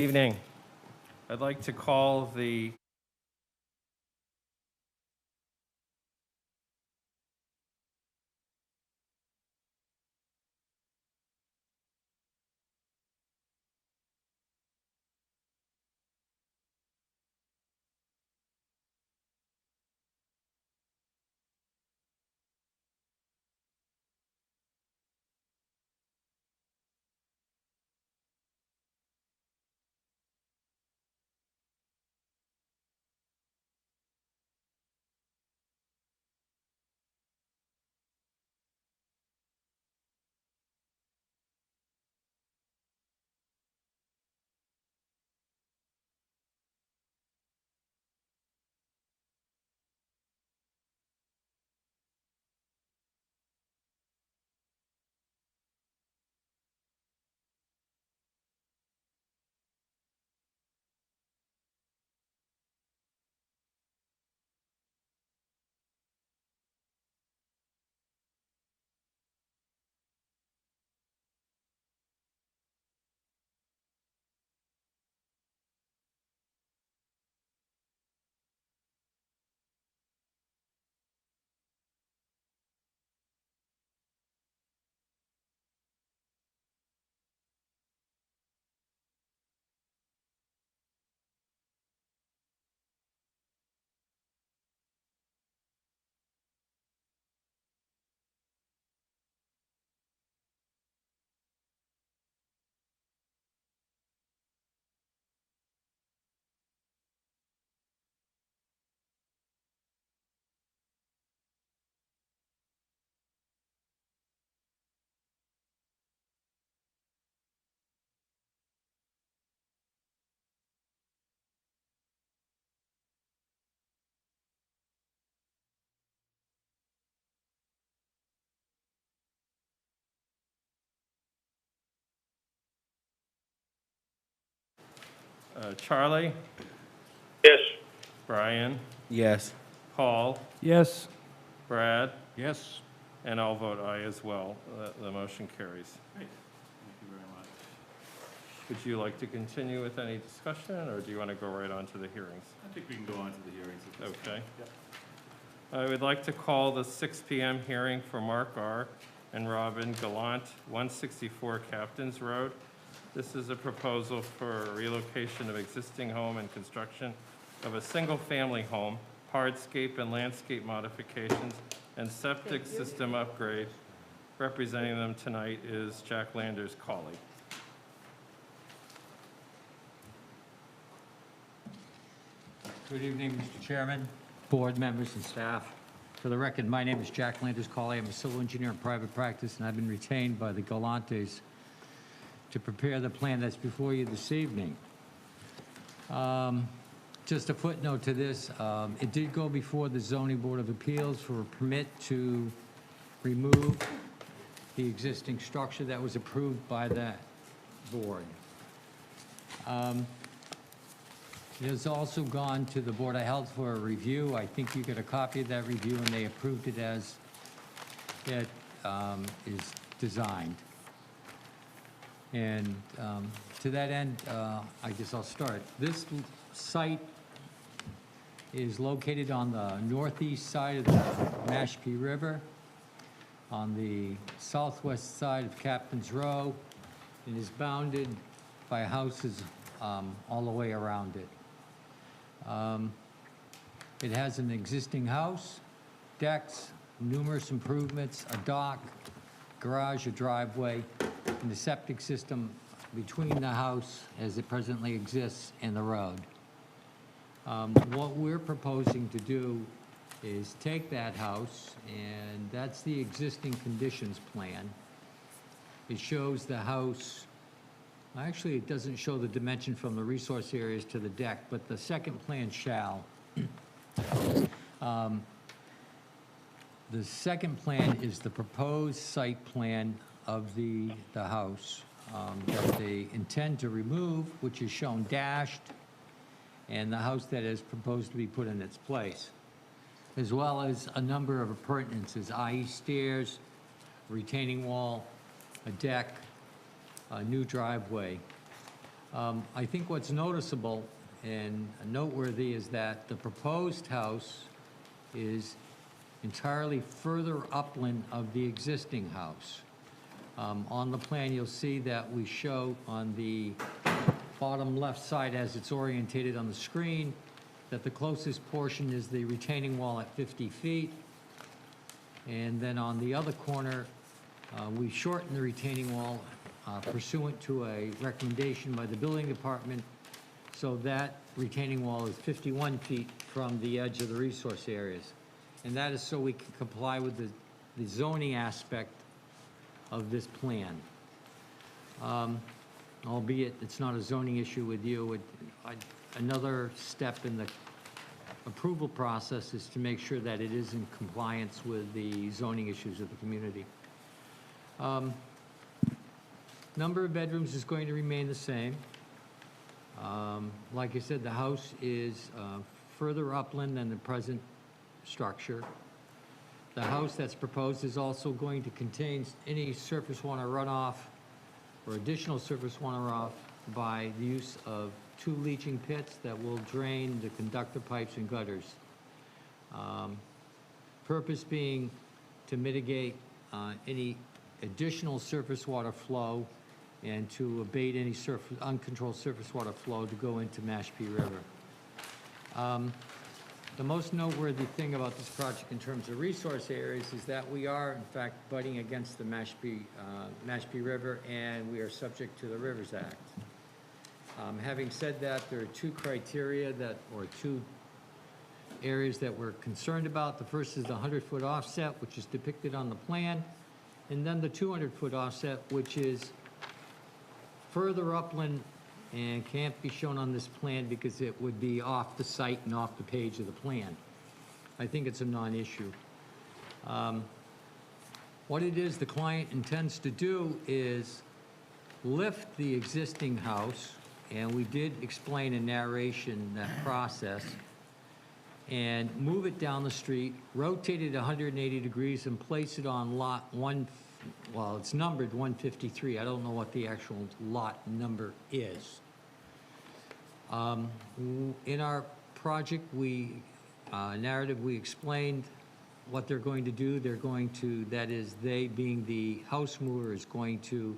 Evening. I'd like to call the Charlie, Yes. Brian, Yes. Paul, Yes. Brad, Yes. and I'll vote aye as well. The motion carries. Great. Thank you very much. Would you like to continue with any discussion, or do you want to go right on to the hearings? I think we can go on to the hearings. at this Okay. point. Yep. I would like to call the 6 PM hearing for Mark R. and Robin Gallant, 164 Captain's Road. This is a proposal for relocation of existing home and construction of a single-family home, hardscape and landscape modifications, and septic system upgrade. Representing them tonight is Jack Landers Colley. Good evening, Mr. Chairman, board members, and staff. For the record, my name is Jack Landers Colley. I'm a civil engineer in private practice, and I've been retained by the Gallantes to prepare the plan that's before you this evening. Just a footnote to this, it did go before the Zoning Board of Appeals for a permit to remove the existing structure that was approved by that board. It has also gone to the Board of Health for a review. I think you get a copy of that review, and they approved it as it is designed. And to that end, I guess I'll start. This site is located on the northeast side of the Mashpee River, on the southwest side of Captain's Row, and is bounded by houses all the way around it. It has an existing house, decks, numerous improvements, a dock, garage, a driveway, and the septic system between the house as it presently exists and the road. What we're proposing to do is take that house, and that's the existing conditions plan. It shows the house. Actually, it doesn't show the dimension from the resource areas to the deck, but the second plan shall. The second plan is the proposed site plan of the house that they intend to remove, which is shown dashed, and the house that is proposed to be put in its place, as well as a number of appurtenances, i.e. stairs, retaining wall, a deck, a new driveway. I think what's noticeable and noteworthy is that the proposed house is entirely further upland of the existing house. On the plan, you'll see that we show on the bottom left side, as it's orientated on the screen, that the closest portion is the retaining wall at 50 feet. And then on the other corner, we shorten the retaining wall pursuant to a recommendation by the building department, so that retaining wall is 51 feet from the edge of the resource areas. And that is so we can comply with the zoning aspect of this plan. Albeit it's not a zoning issue with you, another step in the approval process is to make sure that it is in compliance with the zoning issues of the community. Number of bedrooms is going to remain the same. Like I said, the house is further upland than the present structure. The house that's proposed is also going to contain any surface water runoff or additional surface water runoff by the use of 2 leaching pits that will drain the conductor pipes and gutters. Purpose being to mitigate any additional surface water flow and to abate any uncontrolled surface water flow to go into Mashpee River. The most noteworthy thing about this project in terms of resource areas is that we are, in fact, butting against the Mashpee River, and we are subject to the Rivers Act. Having said that, there are 2 criteria or 2 areas that we're concerned about. The first is the 100-foot offset, which is depicted on the plan, and then the 200-foot offset, which is further upland and can't be shown on this plan because it would be off the site and off the page of the plan. I think it's a non-issue. What it is the client intends to do is lift the existing house, and we did explain in narration that process, and move it down the street, rotate it 180 degrees, and place it on lot 1, well, it's numbered 153. I don't know what the actual lot number is. In our project, narrative, we explained what they're going to do. They're going to, that is, they being the house mover, is going to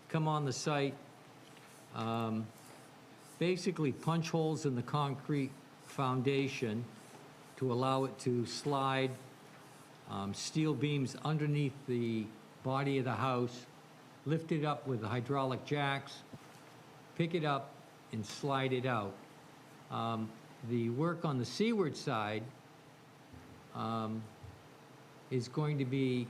come on the site, basically punch holes in the concrete foundation to allow it to slide steel beams underneath the body of the house, lift it up with the hydraulic jacks, pick it up, and slide it out. The work on the seaward side is going to be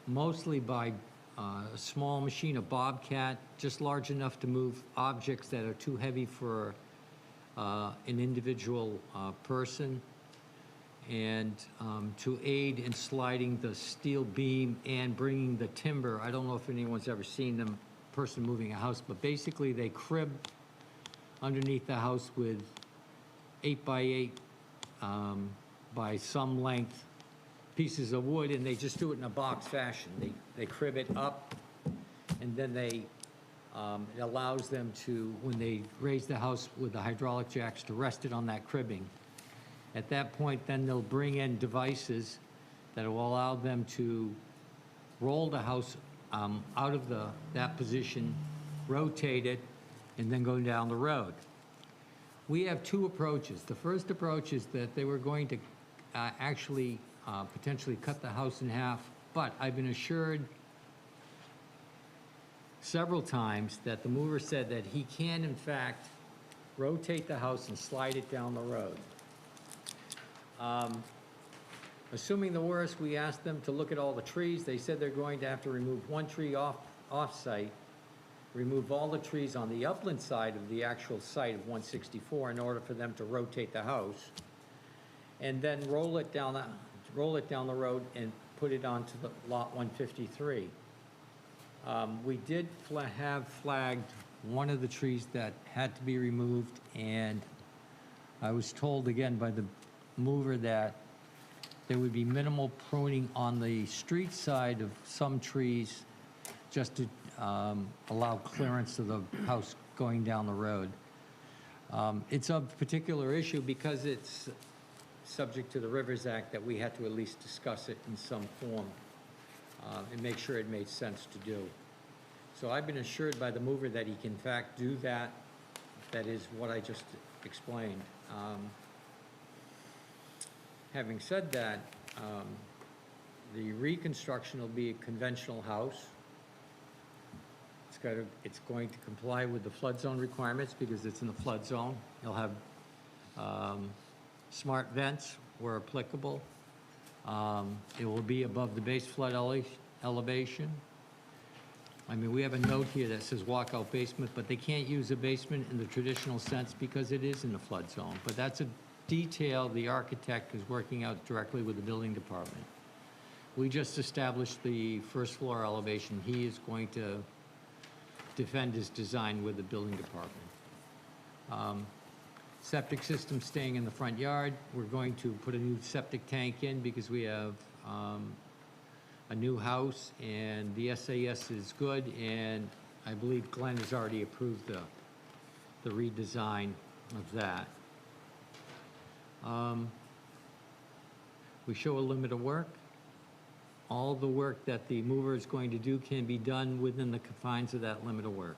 mostly by a small machine, a bobcat, just large enough to move objects that are too heavy for an individual person, and to aid in sliding the steel beam and bringing the timber. I don't know if anyone's ever seen them, person moving a house, but basically they crib underneath the house with 8x8 by some length pieces of wood, and they just do it in a box fashion. They crib it up, and then it allows them to, when they raise the house with the hydraulic jacks, to rest it on that cribbing. At that point, then they'll bring in devices that will allow them to roll the house out of that position, rotate it, and then go down the road. We have 2 approaches. The first approach is that they were going to actually potentially cut the house in half, but I've been assured several times that the mover said that he can, in fact, rotate the house and slide it down the road. Assuming the worst, we asked them to look at all the trees. They said they're going to have to remove 1 tree off-site, remove all the trees on the upland side of the actual site of 164 in order for them to rotate the house, and then roll it down the road and put it onto the lot 153. We did have flagged one of the trees that had to be removed, and I was told again by the mover that there would be minimal pruning on the street side of some trees just to allow clearance of the house going down the road. It's of particular issue because it's subject to the Rivers Act that we had to at least discuss it in some form and make sure it made sense to do. So I've been assured by the mover that he can in fact do that. That is what I just explained. Having said that, the reconstruction will be a conventional house. It's going to comply with the flood zone requirements because it's in the flood zone. It'll have smart vents where applicable. It will be above the base flood elevation. I mean, we have a note here that says walkout basement, but they can't use a basement in the traditional sense because it is in the flood zone. But that's a detail the architect is working out directly with the building department. We just established the first floor elevation. He is going to defend his design with the building department. Septic system staying in the front yard. We're going to put a new septic tank in because we have a new house and the SAS is good, and I believe Glenn has already approved the redesign of that. We show a limit of work. All the work that the mover is going to do can be done within the confines of that limit of work.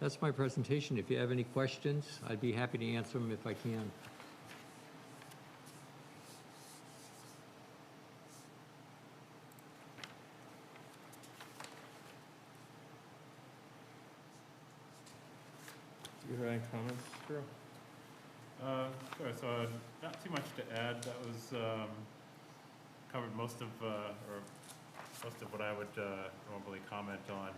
That's my presentation. If you have any questions, I'd be happy to answer them if I can. Do you have any comments, Drew? Sure, so not too much to add. That was covered most of what I would normally comment on.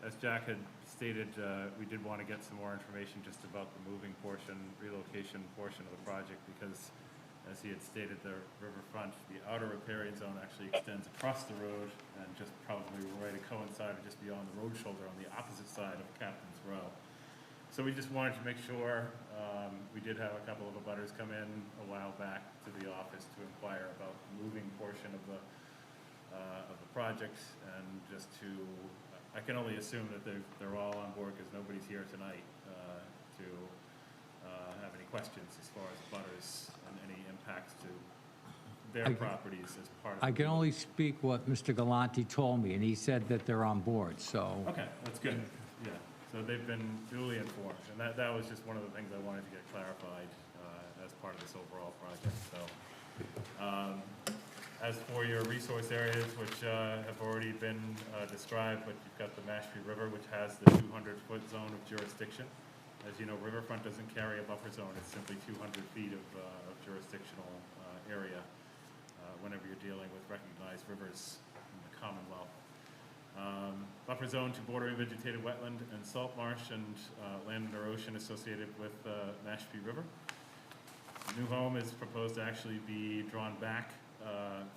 As Jack had stated, we did want to get some more information just about the moving portion, relocation portion of the project, because as he had stated, the riverfront, the outer riparian zone actually extends across the road and just probably right to coincide or just beyond the road shoulder on the opposite side of Captain's Row. So we just wanted to make sure, we did have a couple of abutters come in a while back to the office to inquire about the moving portion of the project, and just to, I can only assume that they're all on board because nobody's here tonight to have any questions as far as abutters and any impacts to their properties as part of. I can only speak what Mr. Galante told me, and he said that they're on board, so. Okay, that's good, yeah. So they've been duly informed, and that was just one of the things I wanted to get clarified as part of this overall project, so. As for your resource areas, which have already been described, but you've got the Mashpee River, which has the 200-foot zone of jurisdiction. As you know, riverfront doesn't carry a buffer zone, it's simply 200 feet of jurisdictional area whenever you're dealing with recognized rivers in the Commonwealth. Buffer zone to bordering vegetated wetland and salt marsh and land and erosion associated with Mashpee River. The new home is proposed to actually be drawn back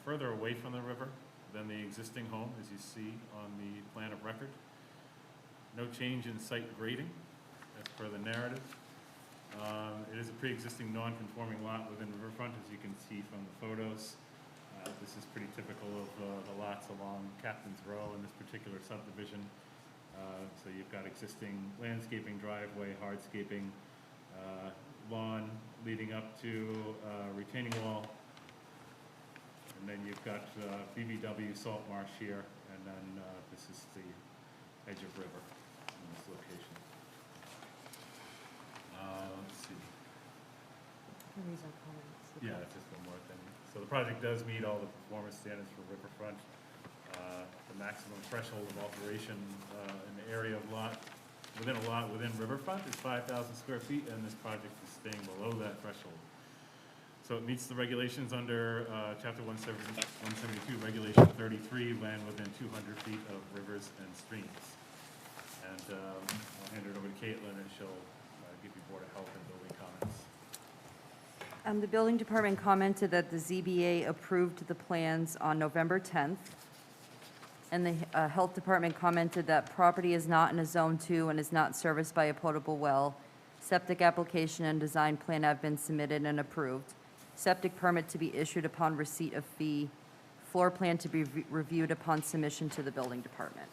further away from the river than the existing home, as you see on the plan of record. No change in site grading, as per the narrative. It is a pre-existing non-conforming lot within riverfront, as you can see from the photos. This is pretty typical of the lots along Captain's Row in this particular subdivision. So you've got existing landscaping driveway, hardscaping, lawn leading up to retaining wall. And then you've got BBW salt marsh here, and then this is the edge of river in this location. Let's see. Yeah, that's just one more thing. So the project does meet all the performance standards for riverfront. The maximum threshold of alteration in the area of lot, within a lot within riverfront is 5,000 square feet, and this project is staying below that threshold. So it meets the regulations under Chapter 172, Regulation 33, land within 200 feet of rivers and streams. And I'll hand it over to Caitlin, and she'll give you Board of Health and building comments. The building department commented that the ZBA approved the plans on November 10th. And the health department commented that property is not in a Zone 2 and is not serviced by a potable well. Septic application and design plan have been submitted and approved. Septic permit to be issued upon receipt of fee. Floor plan to be reviewed upon submission to the building department.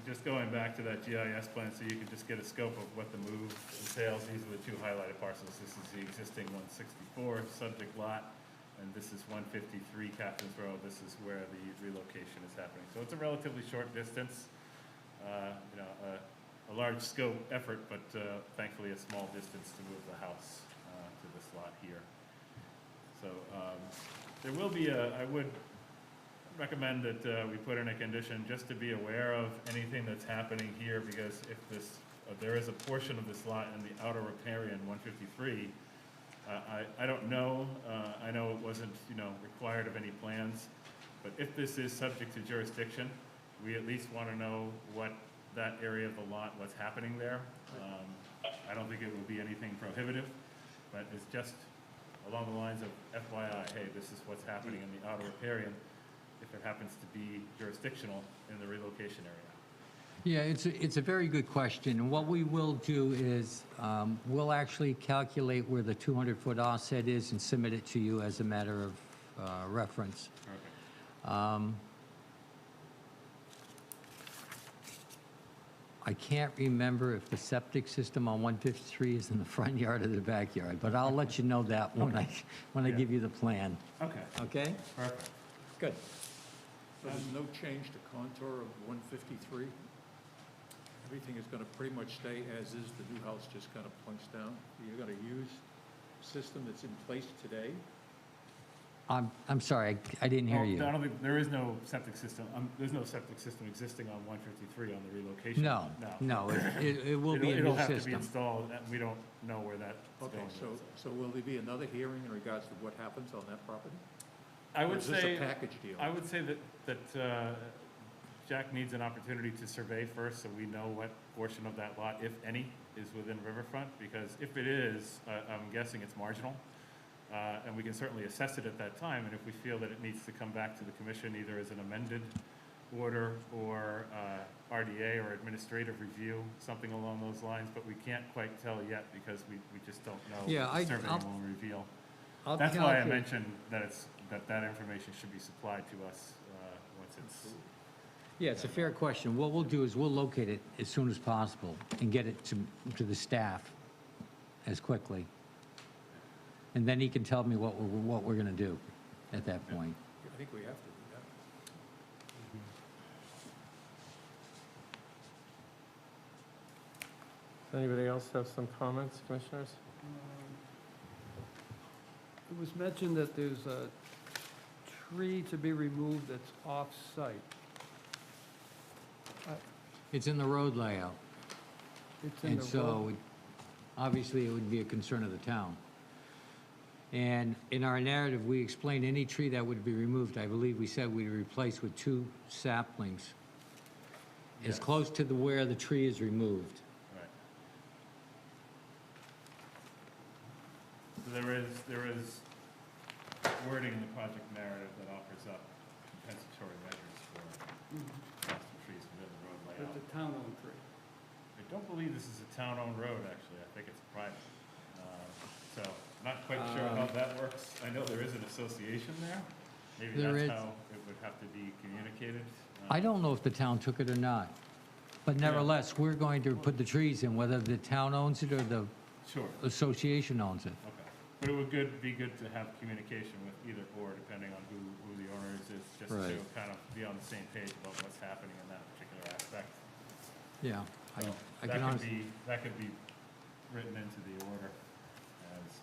just going back to that GIS plan, so you can just get a scope of what the move entails. These are the two highlighted parcels. This is the existing 164 subject lot, and this is 153 Captain's Row. This is where the relocation is happening. So it's a relatively short distance, a large scope effort, but thankfully a small distance to move the house to this lot here. So there will be I would recommend that we put in a condition just to be aware of anything that's happening here, because if there is a portion of this lot in the outer riparian 153, I don't know, I know it wasn't, required of any plans, but if this is subject to jurisdiction, we at least want to know what that area of the lot, what's happening there. I don't think it would be anything prohibitive, but it's just along the lines of FYI, hey, this is what's happening in the outer riparian, if it happens to be jurisdictional in the relocation area. Yeah, it's a very good question. And what we will do is we'll actually calculate where the 200-foot offset is and submit it to you as a matter of reference. Okay. I can't remember if the septic system on 153 is in the front yard or the backyard, but I'll let you know that when I give you the plan. Okay, Okay? perfect. Good. So there's no change to contour of 153? Everything is going to pretty much stay as is, the new house just kind of plunks down? You're going to use a system that's in place today? I'm sorry, I didn't hear you. I don't think, there is no septic system, there's no septic system existing on 153 on the relocation. No, it will be a It'll new have to be system. installed, and we don't know where that's Okay, going. so will there be another hearing in regards to what happens on that property? I Or would is this say, a package deal? I would say that Jack needs an opportunity to survey first, so we know what portion of that lot, if any, is within riverfront, because if it is, I'm guessing it's marginal. And we can certainly assess it at that time, and if we feel that it needs to come back to the commission either as an amended order or RDA or administrative review, something along those lines, but we can't quite tell yet because we just don't know Yeah, what the survey will reveal. I'll That's why I calculate- mentioned that that information should be supplied to us once it's. Yeah, it's a fair question. What we'll do is we'll locate it as soon as possible and get it to the staff as quickly. And then he can tell me what we're going to do at that point. I think we have to do that. Does anybody else have some comments, commissioners? It was mentioned that there's a tree to be removed that's off-site. It's in the road layout, It's in and the so road. obviously it would be a concern of the town. And in our narrative, we explained any tree that would be removed, I believe we said we'd replace with 2 saplings as Yes. close to where the tree is removed. Right. So there is wording in the project narrative that offers up compensatory measures for loss of trees within the road layout. It's a town-owned tree. I don't believe this is a town-owned road, actually. I think it's private. So, not quite sure how that works. I know there is an association there. Maybe There that's is. how it would have to be communicated. I don't know if the town took it or not, but nevertheless, we're going to put the trees in, whether the town owns it or the Sure, association owns it. okay. But it would be good to have communication with either or, depending on who the owner is, just to Right. kind of be on the same page about what's happening in that particular aspect. Yeah, So I can honestly, that could be written into the order as,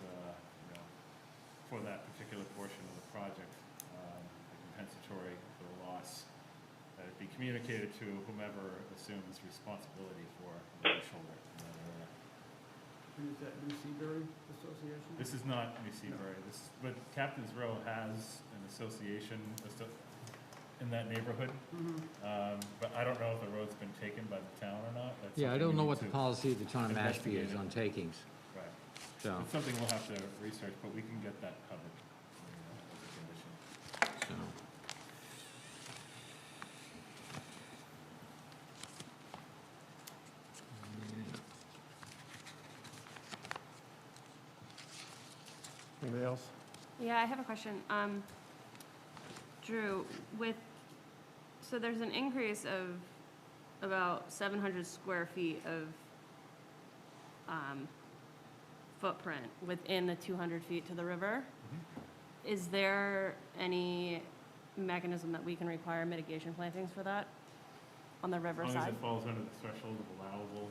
for that particular portion of the project, the compensatory for the loss, that it be communicated to whomever assumes responsibility for the shoulder in that area. And is that New Seabury Association? This is not New Seabury, but Captain's Row has an association in that neighborhood. But I don't know if the road's been taken by the town or not. That's yeah, I something don't we know need what the to- policy of the town of Mashpee is investigate it. on takings, Right. so, It's something we'll have to research, but we can get that covered as a condition. so. Anybody else? Yeah, I have a question. Drew, so there's an increase of about 700 square feet of footprint within the 200 feet to the river. Is there any mechanism that we can require mitigation plantings for that on the river As long as side? it falls under the threshold of allowable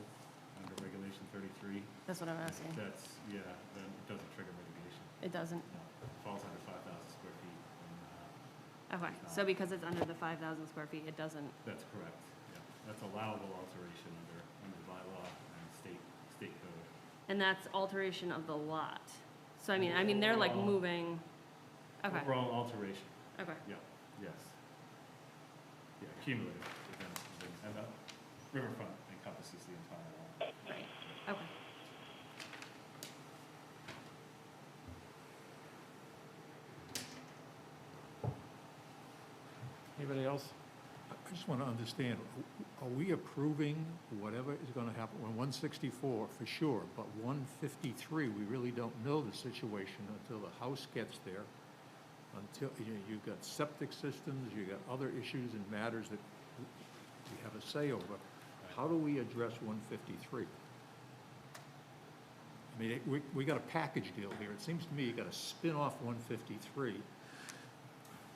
under regulation 33, That's what I'm asking. that's, yeah, then it doesn't trigger mitigation. It doesn't? It falls under 5,000 square feet. And, Okay, so because it's under the 5,000 square feet, it doesn't, that's correct, yeah. That's allowable alteration under bylaw and state code. and that's alteration of the lot. So I mean, they're like Overall. moving, okay, Overall alteration, okay. yeah, yes. Yeah, cumulative, and the riverfront encompasses the entire lot. Right, okay. Anybody else? I just want to understand, are we approving whatever is going to happen on 164 for sure, but 153, we really don't know the situation until the house gets there, until, you've got septic systems, you've got other issues and matters that we have a say over. How do we address 153? I mean, we got a package deal here. It seems to me you got to spin off 153,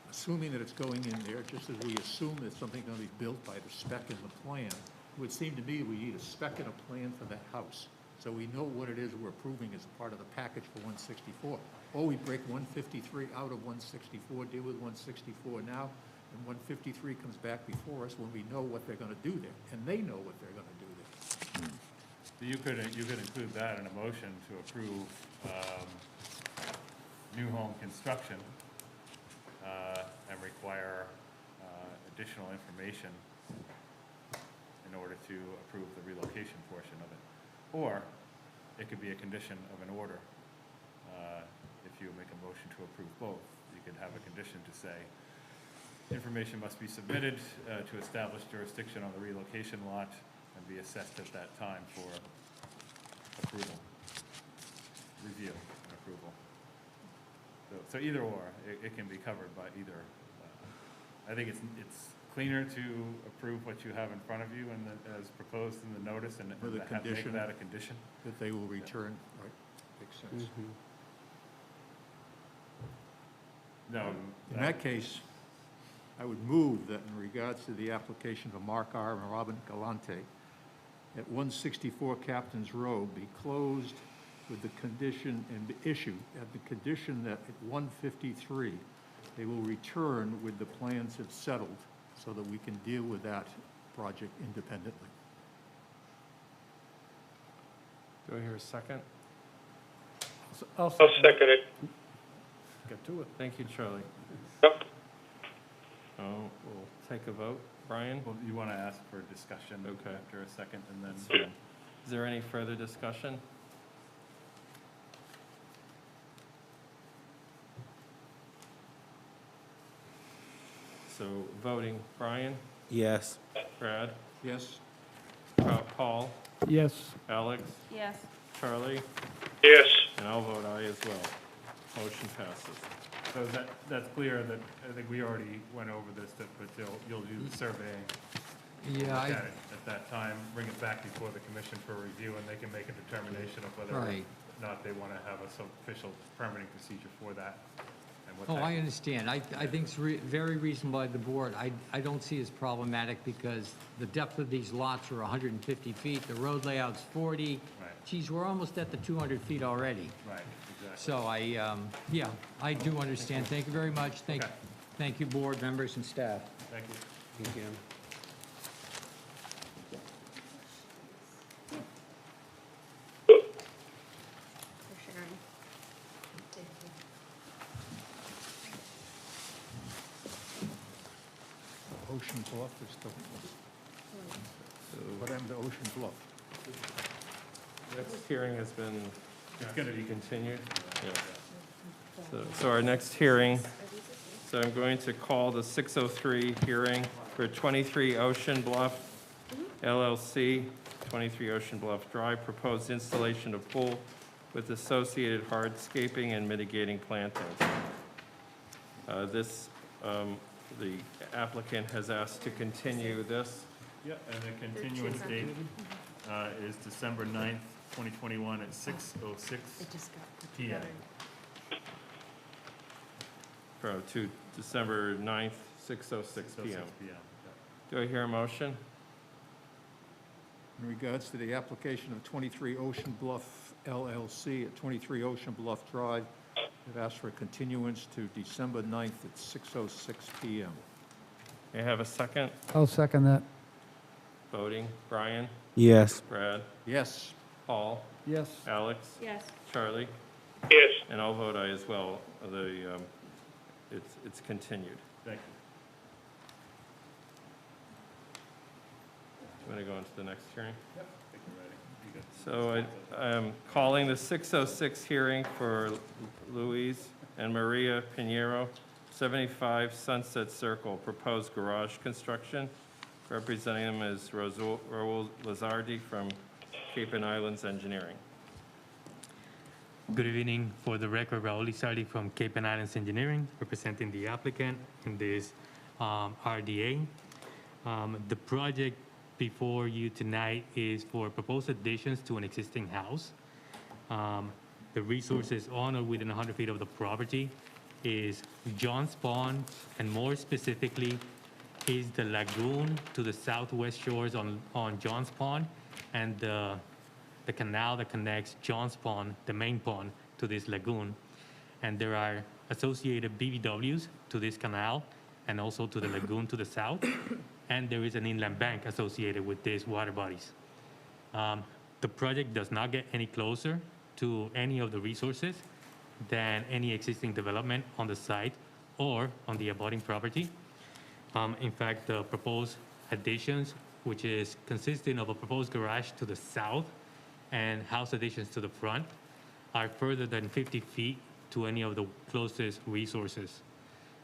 assuming that it's going in there, just as we assume that something's going to be built by the spec in the plan. It would seem to me we need a spec and a plan for that house, so we know what it is we're approving as part of the package for 164. Or we break 153 out of 164, deal with 164 now, and 153 comes back before us when we know what they're going to do there, and they know what they're going to do there. So you could include that in a motion to approve new home construction and require additional information in order to approve the relocation portion of it. Or it could be a condition of an order. If you make a motion to approve both, you could have a condition to say, information must be submitted to establish jurisdiction on the relocation lot and be assessed at that time for approval, review and approval. So either or, it can be covered by either. I think it's cleaner to approve what you have in front of you and as proposed in the notice and With a make condition. that a condition. That they will return, right, makes sense. No. In that case, I would move that in regards to the application of Mark R. and Robin Galante at 164 Captain's Road be closed with the condition and issue at the condition that at 153, they will return with the plans have settled so that we can deal with that project independently. Do I hear a second? I'll I'll second it. Get to it. Thank you, Charlie. Yep. We'll take a vote. Brian? Well, you want to ask for discussion Okay. after a second and then. Is there any further discussion? So voting, Brian, Yes. Brad, Yes? Paul, Yes. Alex, Yes, Charlie, Yes. and I'll vote aye as well. Motion passes. So that's clear that, I think we already went over this, but you'll do the surveying, Yeah, look I, at it at that time, bring it back before the commission for review, and they can make a determination of whether or right. not they want to have a official permitting procedure for that. And what Oh, that- I understand. I think it's very reasonable by the board. I don't see it as problematic because the depth of these lots are 150 feet, the road layout's 40. Right. Geez, we're almost at the 200 feet already. Right, exactly. So yeah, I do understand. Thank you very much. Okay. Thank you, board members and staff. Thank you. Thank you. for sharing. Ocean Bluff is still, what happened to Ocean Bluff? Next hearing has been It's going to be continued. Yeah. So our next hearing, so I'm going to call the 6:03 hearing for 23 Ocean Bluff LLC, 23 Ocean Bluff Drive, proposed installation of pool with associated hardscaping and mitigating plantings. The applicant has asked to continue this Yeah, and the continuance date is December 9th, 2021 at 6:06 It just got put PM. To December 9th, 6:06 PM. PM. Do I hear a motion? In regards to the application of 23 Ocean Bluff LLC at 23 Ocean Bluff Drive, I've asked for a continuance to December 9th at 6:06 PM. May I have a second? I'll second that. Voting, Brian, Yes. Brad, Yes. Paul, Yes. Alex, Yes. Charlie, yes, and I'll vote aye as well. It's continued. Thank you. Want to go on to the next hearing? I think you're ready. You good? So I'm calling the 6:06 hearing for Louise and Maria Pinero, 75 Sunset Circle, proposed garage construction. Representing them is Raul Lazardi from Cape and Islands Engineering. Good evening. For the record, Raul Lizardi from Cape and Islands Engineering, representing the applicant in this RDA. The project before you tonight is for proposed additions to an existing house. The resources on or within 100 feet of the property is John's Pond, and more specifically, is the lagoon to the southwest shores on John's Pond, and the canal that connects John's Pond, the main pond, to this lagoon. And there are associated BBWs to this canal and also to the lagoon to the south. And there is an inland bank associated with these water bodies. The project does not get any closer to any of the resources than any existing development on the site or on the abutting property. In fact, the proposed additions, which is consisting of a proposed garage to the south and house additions to the front, are further than 50 feet to any of the closest resources.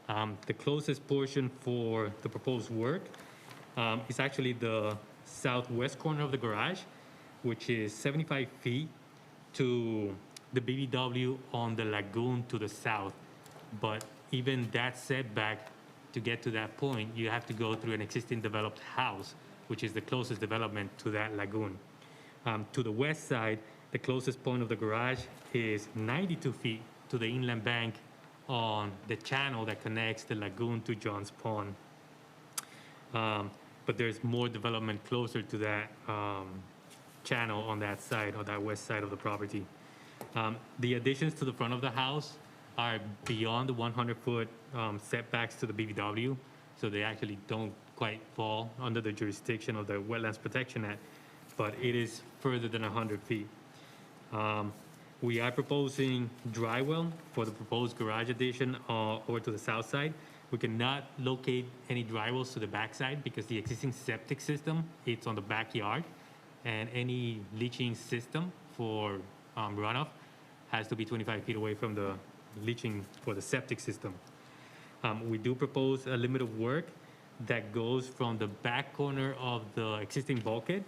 The closest portion for the proposed work is actually the southwest corner of the garage, which is 75 feet to the BBW on the lagoon to the south. But even that setback, to get to that point, you have to go through an existing developed house, which is the closest development to that lagoon. To the west side, the closest point of the garage is 92 feet to the inland bank on the channel that connects the lagoon to John's Pond. But there's more development closer to that channel on that side, on that west side of the property. The additions to the front of the house are beyond the 100-foot setbacks to the BBW, so they actually don't quite fall under the jurisdiction of the Wetlands Protection Act, but it is further than 100 feet. We are proposing dry well for the proposed garage addition over to the south side. We cannot locate any dry wells to the backside because the existing septic system, it's on the backyard, and any leaching system for runoff has to be 25 feet away from the leaching for the septic system. We do propose a limit of work that goes from the back corner of the existing bulkhead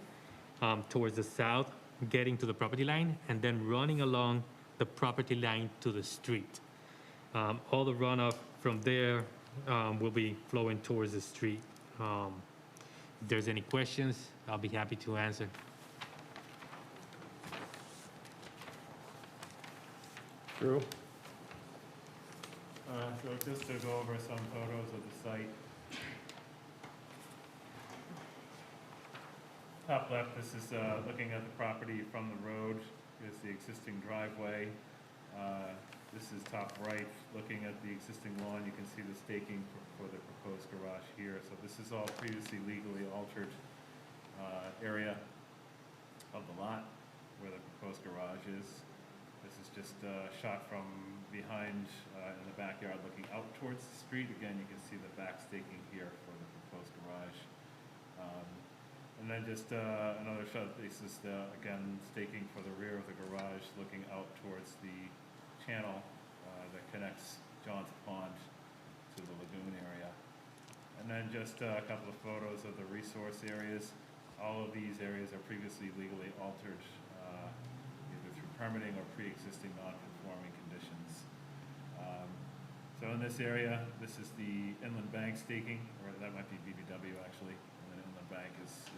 towards the south, getting to the property line, and then running along the property line to the street. All the runoff from there will be flowing towards the street. If there's any questions, I'll be happy to answer. Drew? So just to go over some photos of the site. Top left, this is looking at the property from the road. Here's the existing driveway. This is top right, looking at the existing lawn. You can see the staking for the proposed garage here. So this is all previously legally altered area of the lot where the proposed garage is. This is just shot from behind in the backyard looking out towards the street. Again, you can see the back staking here for the proposed garage. And then just another shot. This is again staking for the rear of the garage looking out towards the channel that connects John's Pond to the lagoon area. And then just a couple of photos of the resource areas. All of these areas are previously legally altered either through permitting or pre-existing non-conforming conditions. So in this area, this is the inland bank staking, or that might be BBW actually, and then inland bank is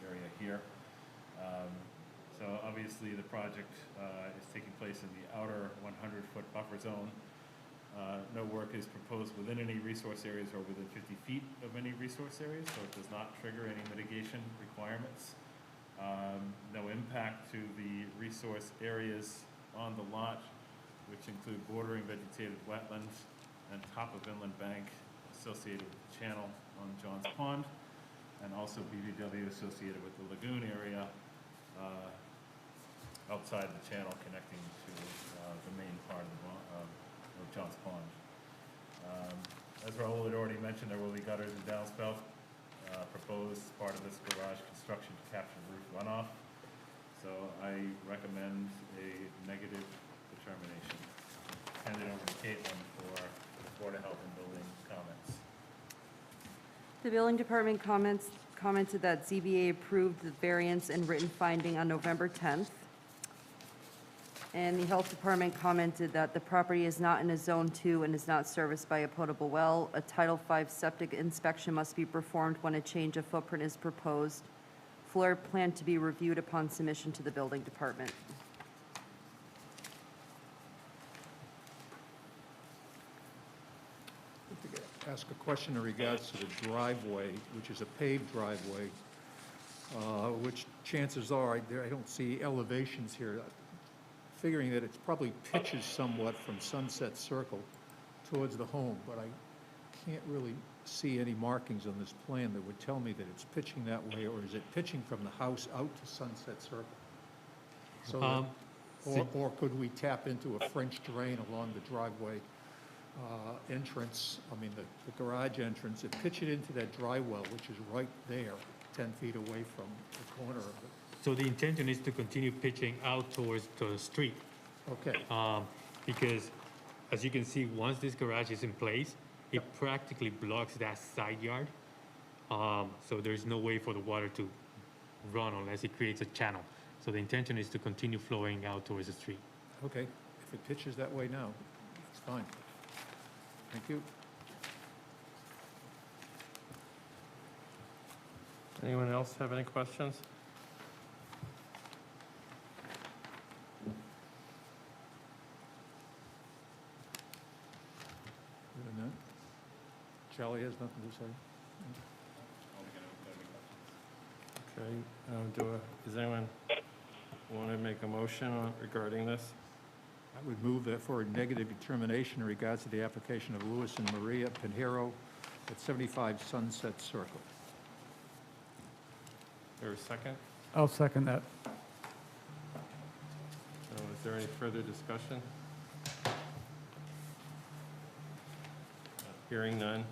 area here. So obviously, the project is taking place in the outer 100-foot buffer zone. No work is proposed within any resource areas or within 50 feet of any resource areas, so it does not trigger any mitigation requirements. No impact to the resource areas on the lot, which include bordering vegetated wetlands and top of inland bank associated with the channel on Johns Pond, and also BVW associated with the lagoon area outside the channel connecting to the main part of Johns Pond. As Raul had already mentioned, there will be gutters and downspout proposed as part of this garage construction to capture roof runoff. So I recommend a negative determination. Hand it over to Caitlin for Board of Health and Building comments. The building department commented that ZBA approved the variance and written finding on November 10th. And the health department commented that the property is not in a Zone 2 and is not serviced by a potable well. A Title V septic inspection must be performed when a change of footprint is proposed. Floor plan to be reviewed upon submission to the building department. Ask a question in regards to the driveway, which is a paved driveway, which chances are, I don't see elevations here, figuring that it's probably pitches somewhat from Sunset Circle towards the home, but I can't really see any markings on this plan that would tell me that it's pitching that way, or is it pitching from the house out to Sunset Circle? So that, or could we tap into a French drain along the driveway entrance, I mean, the garage entrance, and pitch it into that dry well, which is right there, 10 feet away from the corner of it? So the intention is to continue pitching out towards the street. Okay, Because as you can see, once this garage is in place, it practically blocks that side yard. So there's no way for the water to run unless it creates a channel. So the intention is to continue flowing out towards the street. okay. If it pitches that way now, it's fine. Thank you. Anyone else have any questions? Other than that, Charlie has nothing to say. Okay, does anyone want to make a motion regarding this? I would move that for a negative determination in regards to the application of Louise and Maria Pinero at 75 Sunset Circle. There a second? I'll second that. Is there any further discussion? Hearing none,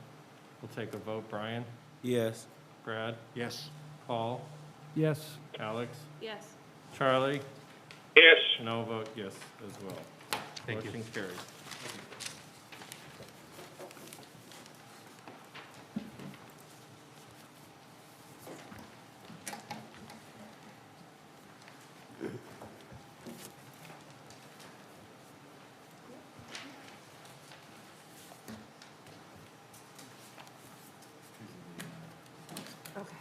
we'll take a vote. Brian? Yes. Brad? Yes. Paul? Yes. Alex? Yes. Charlie? Yes. And I'll vote yes as well. Thank you. Motion carries. Okay.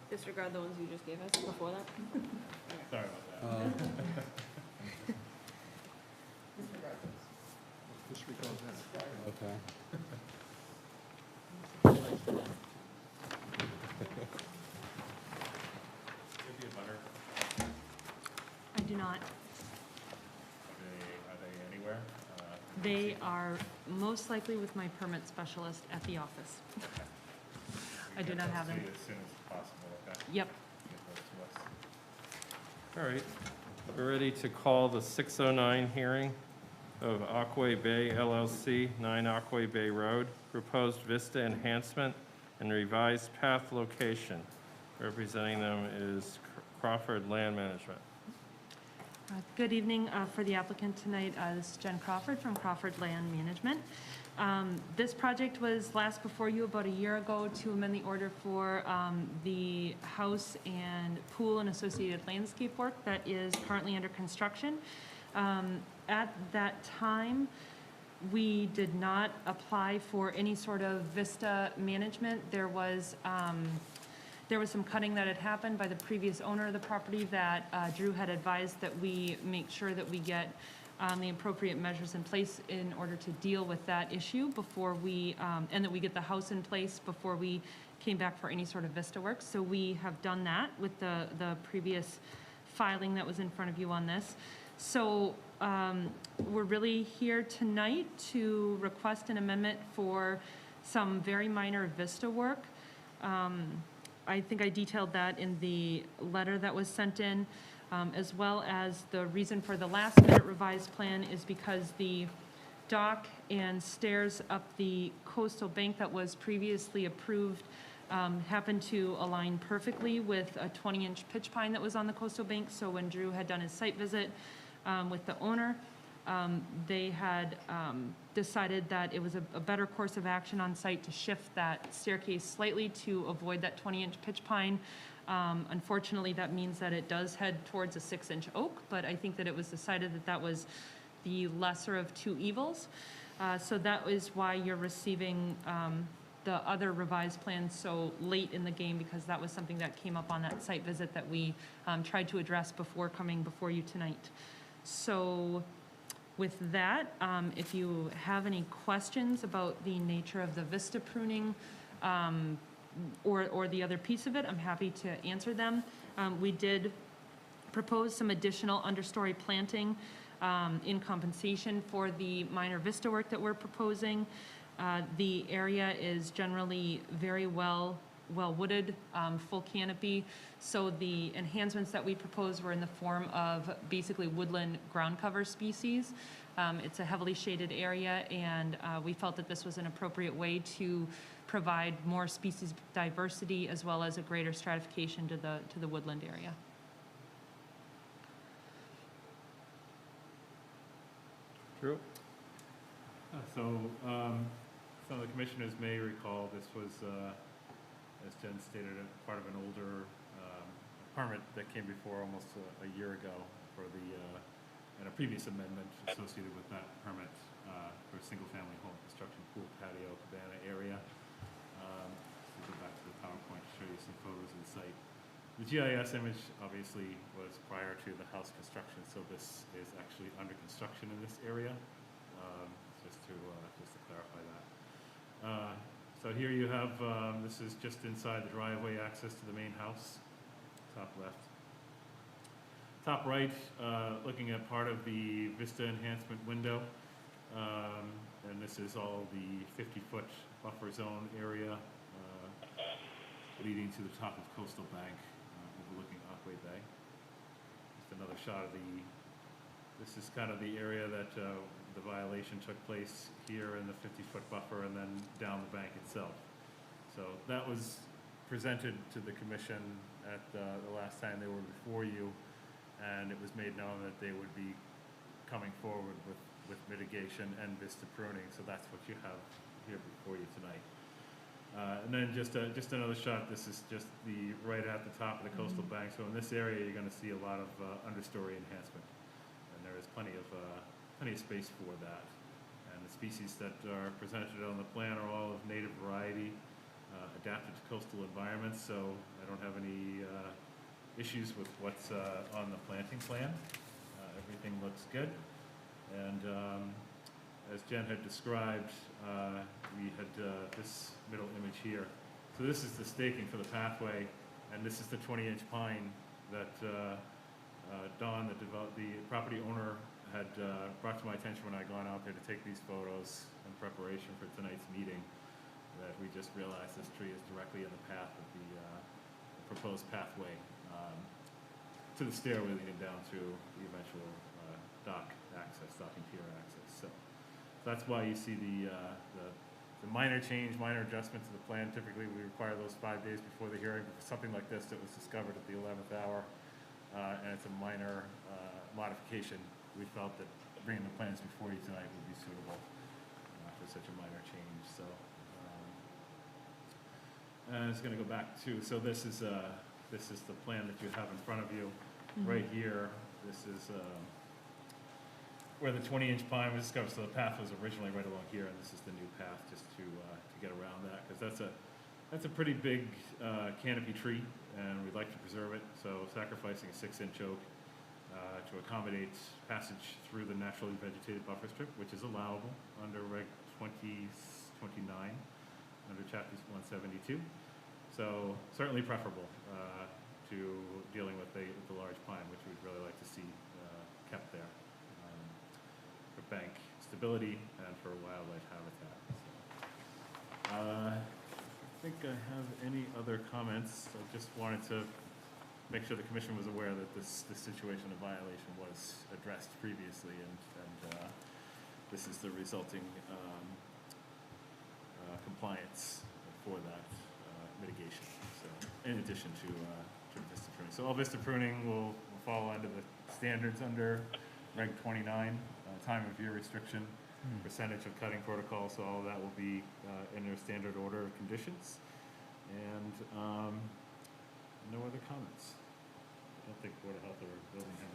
Disregard the ones you just gave us before that. Sorry about that. Disregard that. Okay. Could be a butter. I do not. Are they anywhere? They are most likely with my permit specialist at the office. I do not have them. See you as soon as possible, okay? Yep. Get those to us. All right, we're ready to call the 6:09 hearing of Aqua Bay LLC, 9 Aqua Bay Road, proposed Vista Enhancement and revised path location. Representing them is Crawford Land Management. Good evening for the applicant tonight. This is Jen Crawford from Crawford Land Management. This project was last before you about a year ago to amend the order for the house and pool and associated landscape work that is currently under construction. At that time, we did not apply for any sort of Vista management. There was some cutting that had happened by the previous owner of the property that Drew had advised that we make sure that we get the appropriate measures in place in order to deal with that issue before we, and that we get the house in place before we came back for any sort of Vista work. So we have done that with the previous filing that was in front of you on this. So we're really here tonight to request an amendment for some very minor Vista work. I think I detailed that in the letter that was sent in, as well as the reason for the last-minute revised plan is because the dock and stairs up the coastal bank that was previously approved happened to align perfectly with a 20-inch pitch pine that was on the coastal bank. So when Drew had done his site visit with the owner, they had decided that it was a better course of action on site to shift that staircase slightly to avoid that 20-inch pitch pine. Unfortunately, that means that it does head towards a 6-inch oak, but I think that it was decided that that was the lesser of two evils. So that is why you're receiving the other revised plans so late in the game, because that was something that came up on that site visit that we tried to address before coming before you tonight. So with that, if you have any questions about the nature of the Vista pruning or the other piece of it, I'm happy to answer them. We did propose some additional understory planting in compensation for the minor Vista work that we're proposing. The area is generally very well wooded, full canopy. So the enhancements that we proposed were in the form of basically woodland ground cover species. It's a heavily shaded area, and we felt that this was an appropriate way to provide more species diversity as well as a greater stratification to the woodland area. Drew? Some of the commissioners may recall this was, as Jen stated, a part of an older permit that came before almost a year ago for the, and a previous amendment associated with that permit for a single-family home construction pool patio cabana area. Go back to the PowerPoint to show you some photos of the site. The GIS image obviously was prior to the house construction, so this is actually under construction in this area. Just to clarify that. So here you have, this is just inside the driveway access to the main house, top left. Top right, looking at part of the Vista enhancement window. And this is all the 50-foot buffer zone area leading to the top of Coastal Bank, overlooking Aqua Bay. Just another shot of this is kind of the area that the violation took place here in the 50-foot buffer and then down the bank itself. So that was presented to the commission at the last time they were before you, and it was made known that they would be coming forward with mitigation and Vista pruning, so that's what you have here before you tonight. And then just another shot. This is just the right at the top of the coastal bank. So in this area, you're going to see a lot of understory enhancement, and there is plenty of space for that. And the species that are presented on the plan are all of native variety, adapted to coastal environments. So I don't have any issues with what's on the planting plan. Everything looks good. And as Jen had described, we had this middle image here. So this is the staking for the pathway, and this is the 20-inch pine that Don, the property owner, had brought to my attention when I gone out there to take these photos in preparation for tonight's meeting, that we just realized this tree is directly in the path of the proposed pathway to the stairway leading down to the eventual dock access, docking pier access. So that's why you see the minor change, minor adjustment to the plan. Typically, we require those 5 days before the hearing. But for something like this that was discovered at the 11th hour, and it's a minor modification, we felt that bringing the plans before you tonight would be suitable for such a minor change. So, and it's going to go back to. So this is the plan that you have in front of you. Right here, this is where the 20-inch pine was discovered, so the path was originally right along here, and this is the new path just to get around that, because that's a pretty big canopy tree, and we'd like to preserve it, so sacrificing a 6-inch oak to accommodate passage through the naturally vegetated buffer strip, which is allowable under Reg 2029, under Chapter 172. So certainly preferable to dealing with the large pine, which we'd really like to see kept there for bank stability and for wildlife habitat. So, I think I have any other comments. I just wanted to make sure the commission was aware that this situation of violation was addressed previously, and this is the resulting compliance for that mitigation. So, in addition to Vista pruning, so all Vista pruning will fall under the standards under Reg 29, time of year restriction, percentage of cutting protocol. So all of that will be in their standard order of conditions, and no other comments. I don't think Board of Health or Building have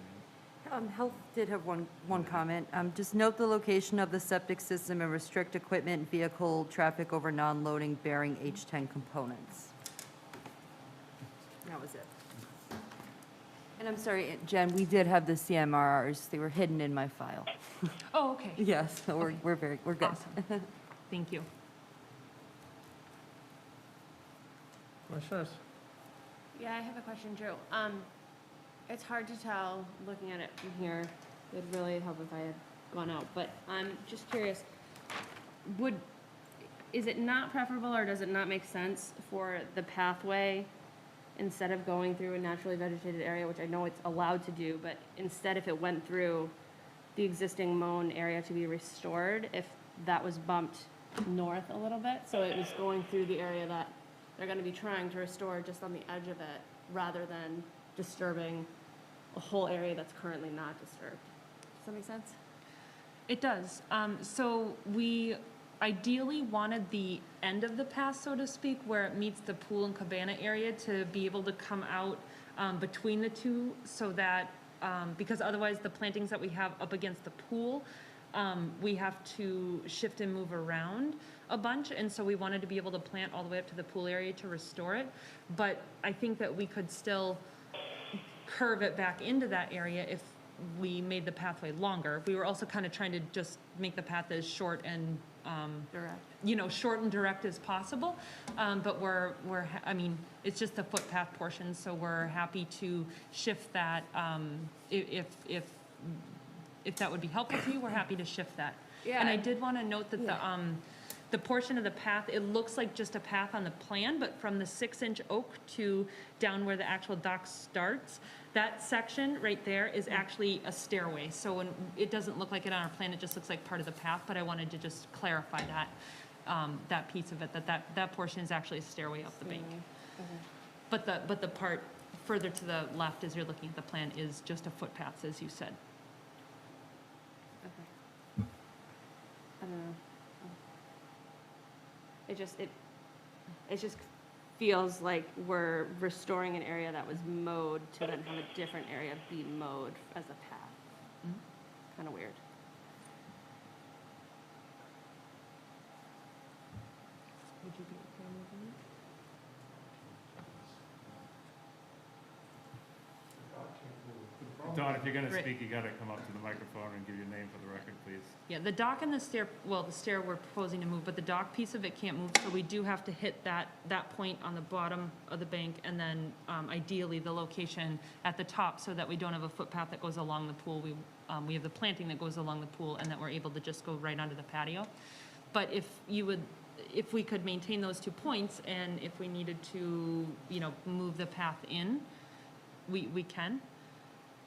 any. Health did have one comment. Just note the location of the septic system and restrict equipment, vehicle traffic over non-loading bearing H10 components. That was it. And I'm sorry, Jen, we did have the CMRRs. They were hidden in my file. Oh, okay. Yes, so Okay. we're good. Awesome. Thank you. Questions? Yeah, I have a question, Drew. It's hard to tell, looking at it from here. It would really help if I had gone out, but I'm just curious, is it not preferable, or does it not make sense for the pathway, instead of going through a naturally vegetated area, which I know it's allowed to do, but instead if it went through the existing mown area to be restored, if that was bumped north a little bit, so it was going through the area that they're gonna be trying to restore just on the edge of it, rather than disturbing a whole area that's currently not disturbed. Does that make sense? It does. So we ideally wanted the end of the path, so to speak, where it meets the pool and cabana area, to be able to come out between the two, so that, because otherwise the plantings that we have up against the pool, we have to shift and move around a bunch, and so we wanted to be able to plant all the way up to the pool area to restore it. But I think that we could still curve it back into that area if we made the pathway longer. We were also kind of trying to just make the path as short and, Direct. Short and direct as possible. But I mean, it's just the footpath portion, so we're happy to shift that. If that would be helpful to you, we're happy to shift that. Yeah. And I did want to note that Yeah. the portion of the path, it looks like just a path on the plan, but from the 6-inch oak to down where the actual dock starts, that section right there is actually a stairway. So when, it doesn't look like it on our plan, it just looks like part of the path, but I wanted to just clarify that, that piece of it, that portion is actually a stairway up the bank. But the part further to the left, as you're looking at the plan, is just a footpath, as you said. Okay. I don't know. It just feels like we're restoring an area that was mowed to then have a different area be mowed as a path. Kind of weird. Would you be okay moving it? Don, if you're gonna Right. speak, you gotta come up to the microphone and give your name for the record, please. Yeah, the dock and the stair, well, the stair we're proposing to move, but the dock piece of it can't move, so we do have to hit that point on the bottom of the bank, and then ideally the location at the top, so that we don't have a footpath that goes along the pool. We have the planting that goes along the pool, and that we're able to just go right onto the patio. But if we could maintain those 2 points, and if we needed to, move the path in, we can.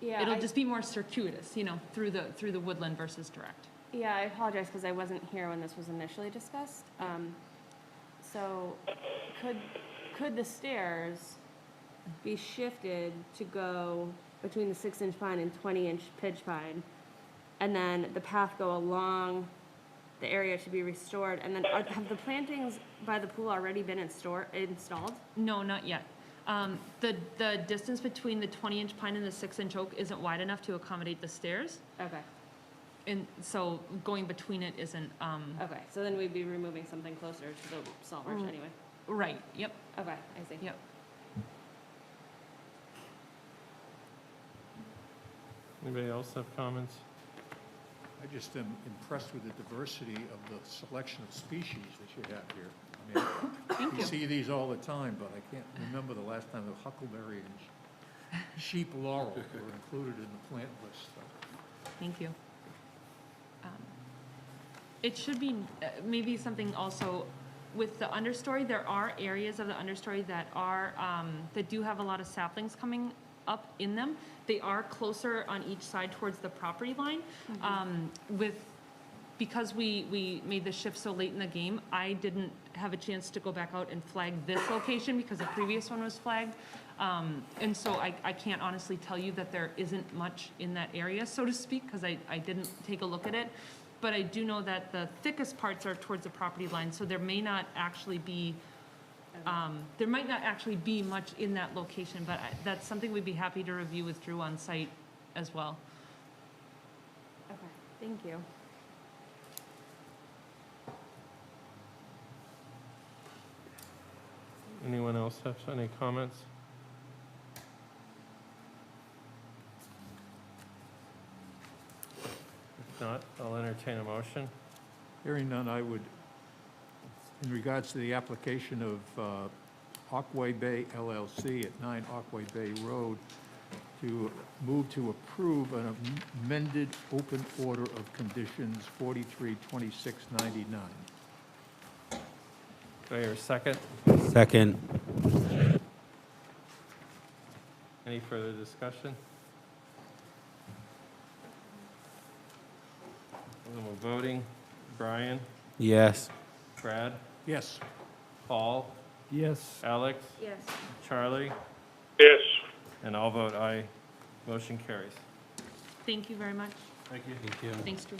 Yeah. It'll just be more circuitous, through the woodland versus direct. Yeah, I apologize because I wasn't here when this was initially discussed. So could the stairs be shifted to go between the 6-inch pine and 20-inch pitch pine, and then the path go along the area to be restored? And then have the plantings by the pool already been installed? No, not yet. The distance between the 20-inch pine and the 6-inch oak isn't wide enough to accommodate the stairs. Okay. And so going between it isn't, Okay, so then we'd be removing something closer to the salt marsh anyway. right, yep, Okay, I see. yep. Anybody else have comments? I just am impressed with the diversity of the selection of species that you have here. I mean, we see these all the time, but I can't remember the last time the huckleberry and sheep laurel were included in the plant list. So. Thank you. It should be maybe something also with the understory. There are areas of the understory that are that do have a lot of saplings coming up in them. They are closer on each side towards the property line. Because we made the shift so late in the game, I didn't have a chance to go back out and flag this location because the previous one was flagged. And so I can't honestly tell you that there isn't much in that area, so to speak, because I didn't take a look at it. But I do know that the thickest parts are towards the property line, so there may not actually be, there might not actually be much in that location, but that's something we'd be happy to review with Drew on site as well. Okay, thank you. Anyone else have any comments? If not, I'll entertain a motion. Hearing none, I would, in regards to the application of Aqua Bay LLC at 9 Aqua Bay Road, to move to approve an amended open order of conditions 432699. Do I hear a second? Second. Any further discussion? And we're voting. Brian? Yes. Brad? Yes. Paul? Yes. Alex? Yes. Charlie? Yes. And I'll vote aye. Motion carries. Thank you very much. Thank you. Thank you. Thanks, Drew.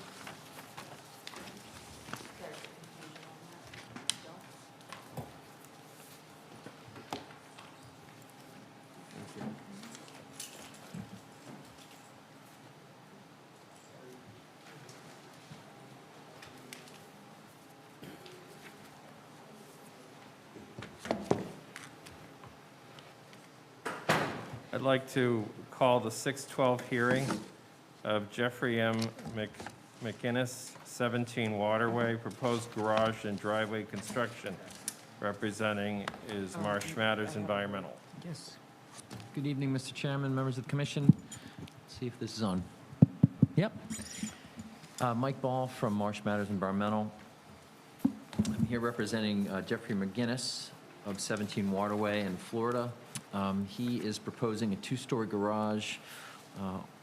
I'd like to call the 6:12 hearing of Jeffrey M. McInnes, 17 Waterway, proposed garage and driveway construction. Representing is Marsh Matters Environmental. Yes. Good evening, Mr. Chairman, members of the commission. Let's see if this is on. Yep. Mike Ball from Marsh Matters Environmental. I'm here representing Jeffrey McGinnis of 17 Waterway in Florida. He is proposing a two-story garage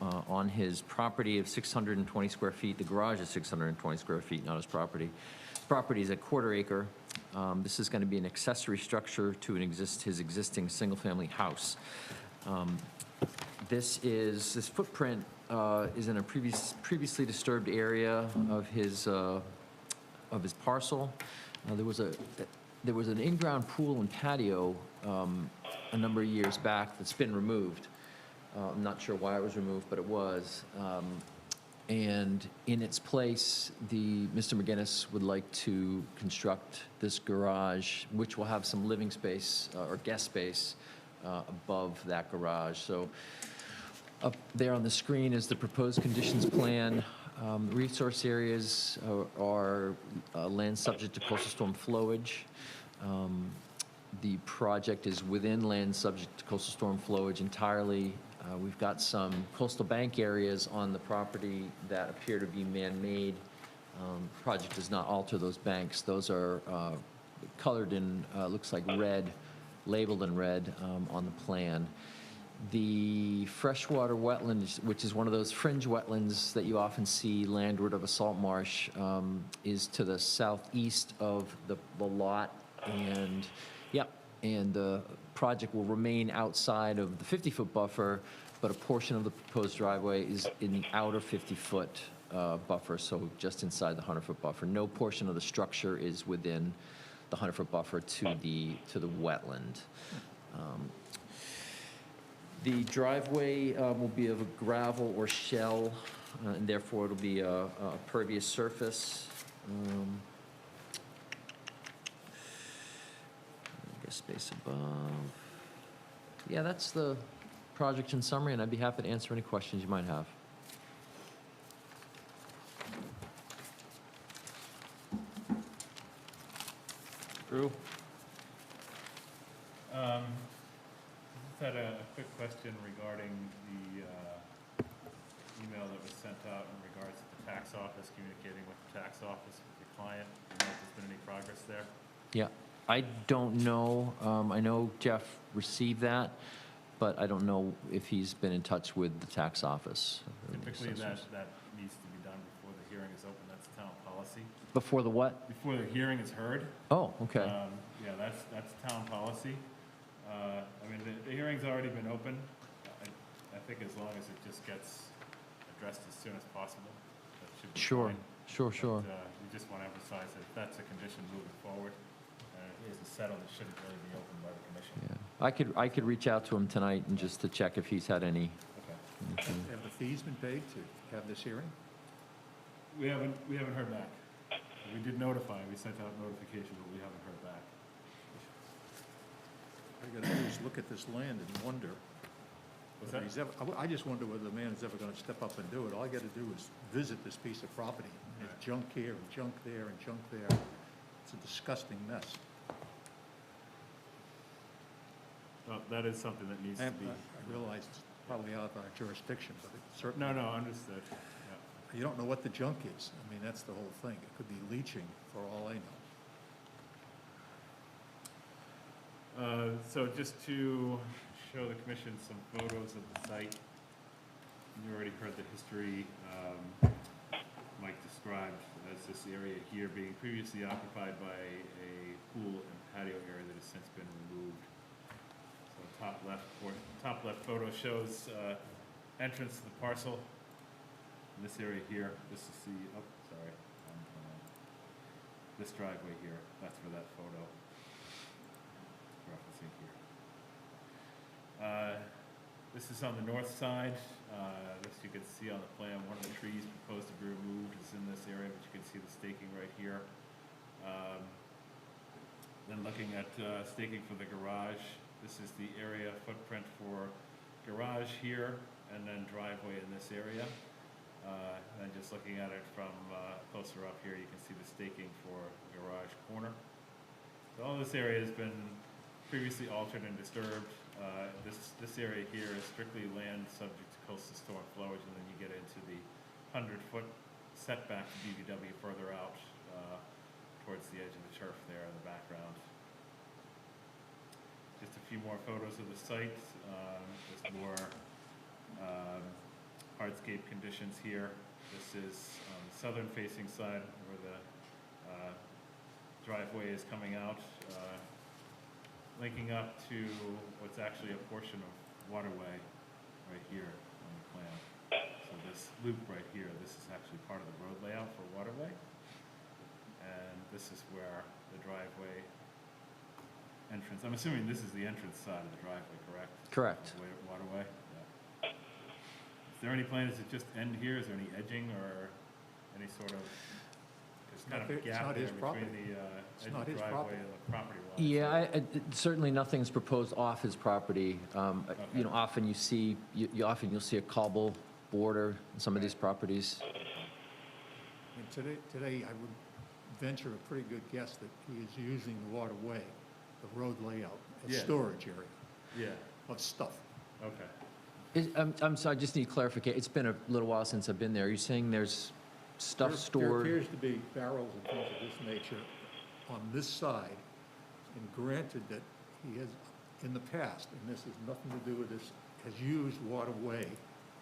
on his property of 620 square feet. The garage is 620 square feet, not his property. His property is a quarter acre. This is going to be an accessory structure to his existing single-family house. This footprint is in a previously disturbed area of his parcel. There was an in-ground pool and patio a number of years back that's been removed. I'm not sure why it was removed, but it was. And in its place, Mr. McGinnis would like to construct this garage, which will have some living space or guest space above that garage. So up there on the screen is the proposed conditions plan. Resource areas are land subject to coastal storm flowage. The project is within land subject to coastal storm flowage entirely. We've got some coastal bank areas on the property that appear to be man-made. Project does not alter those banks. Those are colored in, looks like red, labeled in red on the plan. The freshwater wetlands, which is one of those fringe wetlands that you often see landward of a salt marsh, is to the southeast of the lot. And the project will remain outside of the 50-foot buffer, but a portion of the proposed driveway is in the outer 50-foot buffer, so just inside the 100-foot buffer. No portion of the structure is within the 100-foot buffer to the wetland. The driveway will be of a gravel or shell, and therefore it'll be a pervious surface. Space above. Yeah, that's the project in summary, and I'd be happy to answer any questions you might have. Drew? Just had a quick question regarding the email that was sent out in regards to the tax office, communicating with the tax office with your client. Do you know if there's been any progress there? Yeah, I don't know. I know Jeff received that, but I don't know if he's been in touch with the tax office. Typically, that needs to be done before the hearing is open. That's town policy. Before the what? Before the hearing is heard. Oh, okay. Yeah, that's town policy. I mean, the hearing's already been open. I think as long as it just gets addressed as soon as possible, that should be Sure, fine. sure. But, we just want to emphasize that if that's a condition moving forward, it isn't settled, it shouldn't really be opened by the commission. Yeah, I could reach out to him tonight and just to check if he's had any. Okay. Have the fees been paid to have this hearing? We haven't heard back. We did notify, we sent out notification, but we haven't heard back. All you gotta do is look at this land and wonder. What's whether that? he's ever- I just wonder whether the man is ever gonna step up and do it. All I gotta do is visit this piece of property. There's junk here and junk there and junk there. It's a disgusting mess. Well, that is something that needs to be. I realize it's probably out of our jurisdiction, but it certainly. No, understood. Yeah. You don't know what the junk is. I mean, that's the whole thing. It could be leaching for all I know. So just to show the commission some photos of the site, you already heard the history Mike described as this area here being previously occupied by a pool and patio area that has since been removed. So top left photo shows entrance to the parcel. In this area here, this is the, this driveway here, that's for that photo. Referencing here. This is on the north side. This you can see on the plan. One of the trees proposed to be removed is in this area, but you can see the staking right here. Then looking at staking for the garage, this is the area footprint for garage here, and then driveway in this area. And then just looking at it from closer up here, you can see the staking for garage corner. So all this area has been previously altered and disturbed. This area here is strictly land subject to coastal storm flowage, and then you get into the 100-foot setback to BVW further out towards the edge of the turf there in the background. Just a few more photos of the site. Just more hardscape conditions here. This is on the southern facing side where the driveway is coming out, linking up to what's actually a portion of waterway right here on the plan. So this loop right here, this is actually part of the road layout for waterway. And this is where the driveway entrance, I'm assuming this is the entrance side of the driveway, correct? Correct. Waterway, yeah. Is there any plan, does it just end here? Is there any edging or any sort of, there's kind of a It's gap not there his property. between the It's edge not of the his driveway property. and the property line? Yeah, certainly nothing's proposed off his property. You know, Okay. often you see, you'll see a cobble border in some of these properties. And today, I would venture a pretty good guess that he is using the waterway, the road layout, as Yeah. storage area Yeah, of stuff. okay. I'm sorry, I just need clarification. It's been a little while since I've been there. Are you saying there's stuff There stored? appears to be barrels and things of this nature on this side, and granted that he has, in the past, and this has nothing to do with this, has used waterway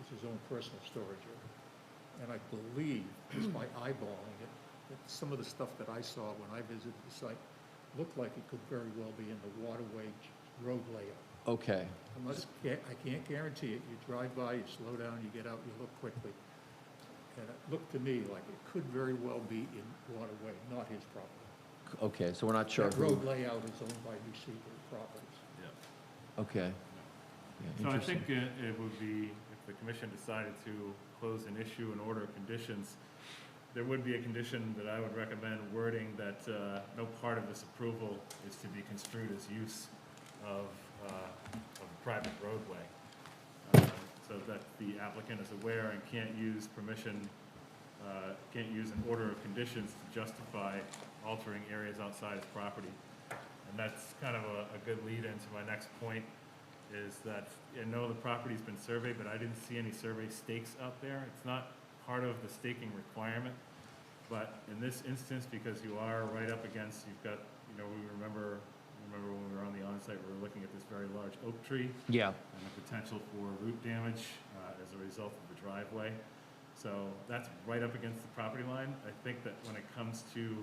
as his own personal storage area. And I believe, just by eyeballing it, that some of the stuff that I saw when I visited the site looked like it could very well be in the waterway road layout. Okay, I can't guarantee it. You drive by, you slow down, you get out, you look quickly. And it looked to me like it could very well be in waterway, not his property. okay, so we're not sure That who. road layout is owned by UC Properties. Yeah. Okay. So I interesting. think it would be, if the commission decided to close an issue and order of conditions, there would be a condition that I would recommend wording that no part of this approval is to be construed as use of a private roadway. So that the applicant is aware and can't use an order of conditions to justify altering areas outside his property. And that's kind of a good lead into my next point, is that I know the property's been surveyed, but I didn't see any survey stakes out there. It's not part of the staking requirement, but in this instance, because you are right up against, you've got, we remember when we were on the onsite, we were looking at this very large oak tree Yeah, and the potential for root damage as a result of the driveway. So that's right up against the property line. I think that when it comes to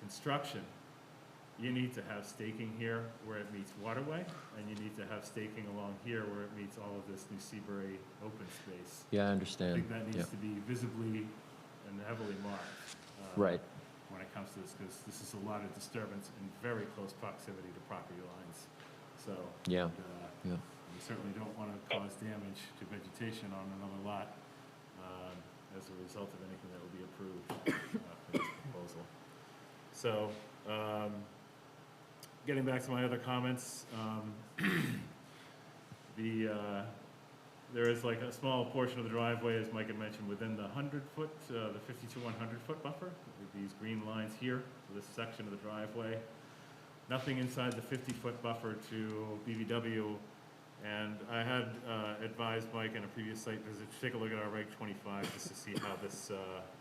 construction, you need to have staking here where it meets waterway, and you need to have staking along here where it meets all of this New Seabury open space. yeah, I I understand. think that Yeah. needs to be visibly and heavily marked. Right. When it comes to this, because this is a lot of disturbance in very close proximity to property lines. So. Yeah. and, Yeah. We certainly don't want to cause damage to vegetation on another lot as a result of anything that will be approved for this proposal. So, getting back to my other comments, there is like a small portion of the driveway, as Mike had mentioned, within the 100-foot, the 50 to 100-foot buffer, with these green lines here, for this section of the driveway. Nothing inside the 50-foot buffer to BVW. And I had advised Mike in a previous site visit to take a look at our Reg 25 just to see how this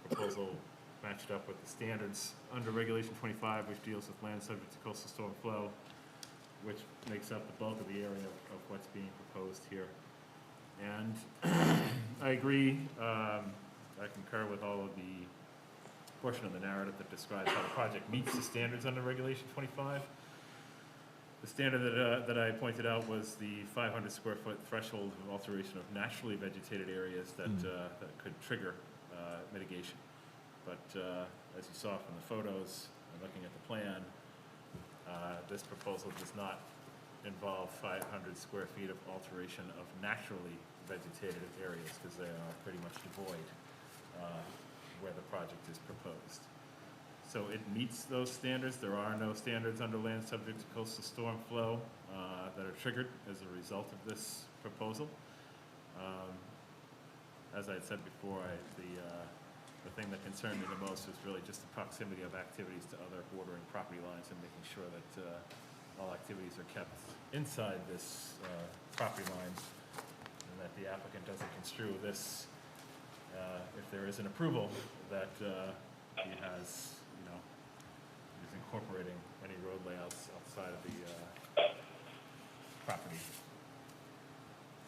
proposal matched up with the standards under Regulation 25, which deals with land subject to coastal storm flow, which makes up the bulk of the area of what's being proposed here. And I agree, I concur with all of the portion of the narrative that describes how the project meets the standards under Regulation 25. The standard that I pointed out was the 500 square foot threshold of alteration of naturally vegetated areas that could trigger mitigation. But as you saw from the photos, and looking at the plan, this proposal does not involve 500 square feet of alteration of naturally vegetated areas, because they are pretty much devoid where the project is proposed. So it meets those standards. There are no standards under land subject to coastal storm flow that are triggered as a result of this proposal. As I had said before, the thing that concerned me the most was really just the proximity of activities to other bordering property lines and making sure that all activities are kept inside this property line, and that the applicant doesn't construe this, if there is an approval, that he has, is incorporating any road layouts outside of the property.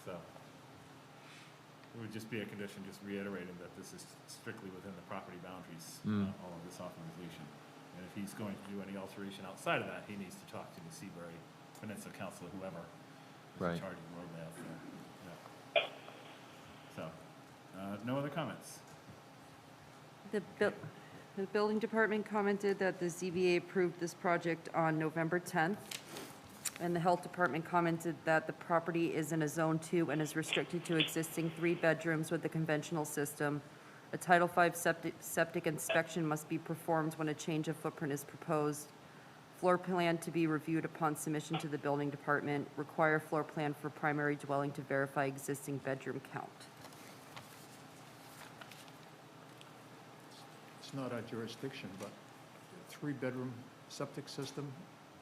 So it would just be a condition, just reiterating that this is strictly within the property boundaries, all of this authorization. And if he's going to do any alteration outside of that, he needs to talk to the Seabury Peninsula Council, whoever is Right. in charge of the road layout there. Yeah. So, no other comments? The building department commented that the ZBA approved this project on November 10th, and the health department commented that the property is in a Zone 2 and is restricted to existing 3 bedrooms with a conventional system. A Title V septic inspection must be performed when a change of footprint is proposed. Floor plan to be reviewed upon submission to the building department. Require floor plan for primary dwelling to verify existing bedroom count. It's not our jurisdiction, but a 3-bedroom septic system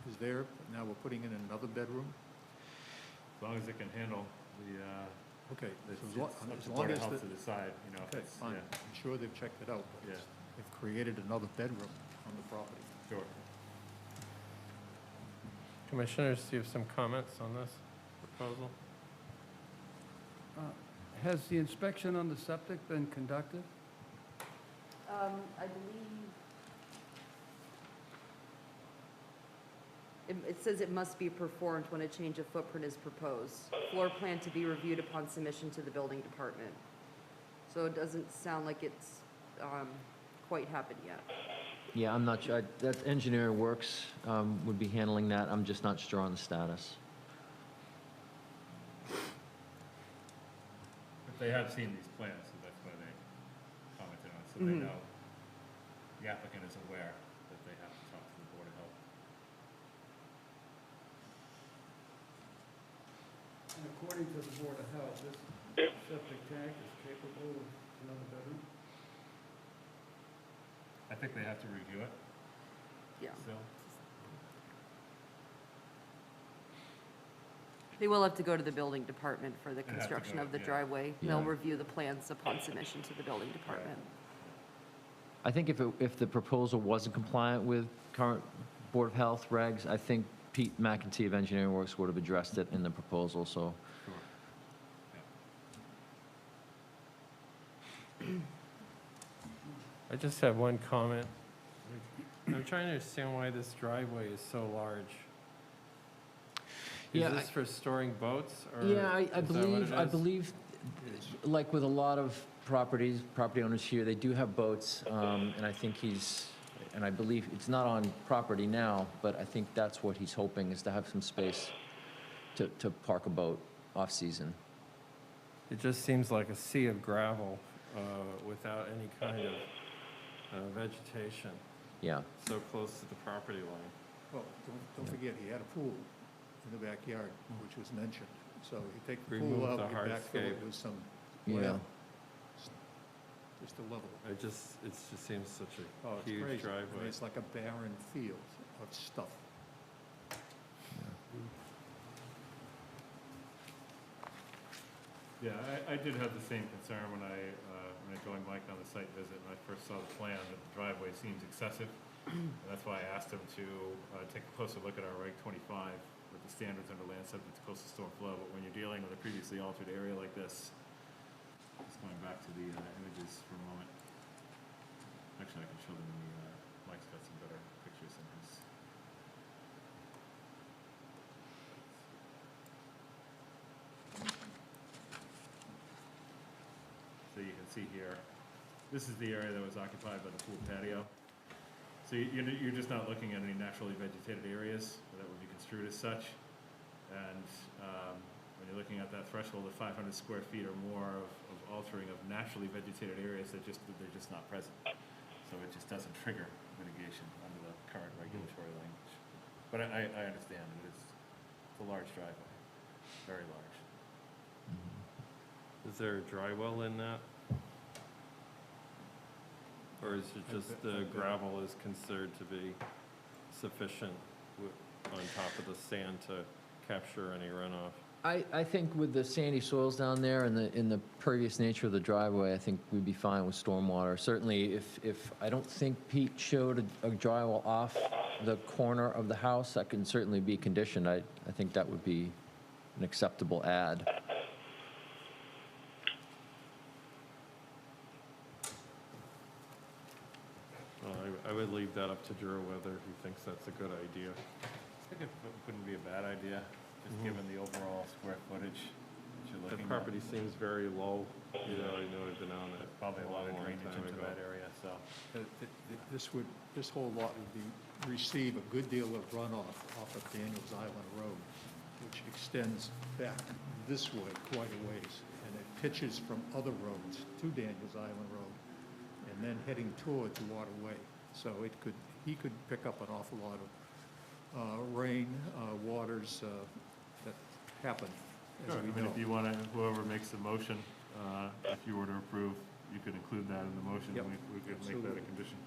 is there, but now we're putting in another bedroom. As long as it can handle the, Okay, it's so up as to long Board of as Health the, to decide, if okay, it's, fine, yeah, I'm sure they've checked it out, but Yeah. they've created another bedroom on the property. sure. Commissioners, do you have some comments on this proposal? Has the inspection on the septic been conducted? I believe it says it must be performed when a change of footprint is proposed. Floor plan to be reviewed upon submission to the building department. So it doesn't sound like it's quite happened yet. Yeah, I'm not sure. That engineering works would be handling that. I'm just not sure on the status. They have seen these plans, so that's why they commented on it, so they know, the applicant is aware that they have to talk to the Board of Health. And according to the Board of Health, this septic tank is capable of another bedroom? I think they have to review it Yeah. still. They will have to go to the building department for the They have to construction go, of the yeah. driveway. They'll Yeah. review the plans upon submission to the building department. I think if the proposal wasn't compliant with current Board of Health regs, I think Pete McEntee of Engineering Works would have addressed it in the proposal, so. Sure. I just have one comment. I'm trying to understand why this driveway is so large. Is Yeah, this for storing boats, or? Yeah, I is that what believe, it I is? believe, like with a lot of properties, property owners here, they do have boats, and I think and I believe, it's not on property now, but I think that's what he's hoping, is to have some space to park a boat off-season. It just seems like a sea of gravel without any kind of vegetation, Yeah, so close to the property line. Well, don't forget, he had a pool in the backyard, which was mentioned. So you take the Remove pool out, the you backfill it hardscape. with some, yeah. well, just to level it. It just seems such Oh, a it's huge crazy. I mean, driveway. it's like a barren field of stuff. Yeah, I did have the same concern when I joined Mike on the site visit, and I first saw the plan, that the driveway seems excessive. And that's why I asked him to take a closer look at our Reg 25 with the standards under land subject to coastal storm flow. But when you're dealing with a previously altered area like this, just going back to the images for a moment. Actually, I can show them in the, Mike's got some better pictures in his. So you can see here, this is the area that was occupied by the pool patio. So you're just not looking at any naturally vegetated areas that would be construed as such. And when you're looking at that threshold of 500 square feet or more of altering of naturally vegetated areas, they're just not present. So it just doesn't trigger mitigation under the current regulatory language. But I understand, it's a large driveway, very large. Is there a dry well in that? Or is it just the gravel is considered to be sufficient on top of the sand to capture any runoff? I think with the sandy soils down there and the pervious nature of the driveway, I think we'd be fine with stormwater. Certainly, if I don't think Pete showed a drywall off the corner of the house, that can certainly be conditioned. I think that would be an acceptable add. Well, I would leave that up to Drew whether he thinks that's a good idea. I think it wouldn't be a bad idea, just given the overall square footage that you're The looking at. property seems very low, I know I've been on it. Probably a lot of long drainage time into ago. that area, so. This whole lot would receive a good deal of runoff off of Daniels Island Road, which extends back this way quite a ways. And it pitches from other roads to Daniels Island Road and then heading towards Waterway. So he could pick up an awful lot of rain, waters that happen, as Sure, we I mean, know. if you want to, whoever makes the motion, if you were to approve, you could include that in the motion, Yep, and we could make that absolutely. a condition.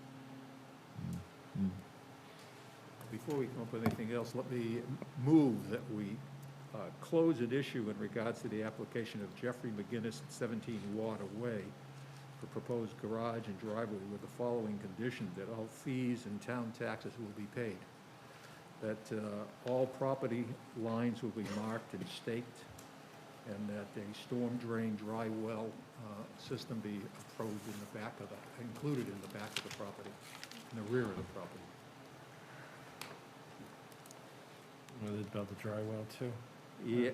Before we come up with anything else, let me move that we close an issue in regards to the application of Jeffrey McGinnis at 17 Waterway for proposed garage and driveway with the following condition: that all fees and town taxes will be paid, that all property lines will be marked and staked, and that a storm drain dry well system be approved in the back of included in the back of the property, in the rear of the property. Well, they'd build a dry well too. Yeah,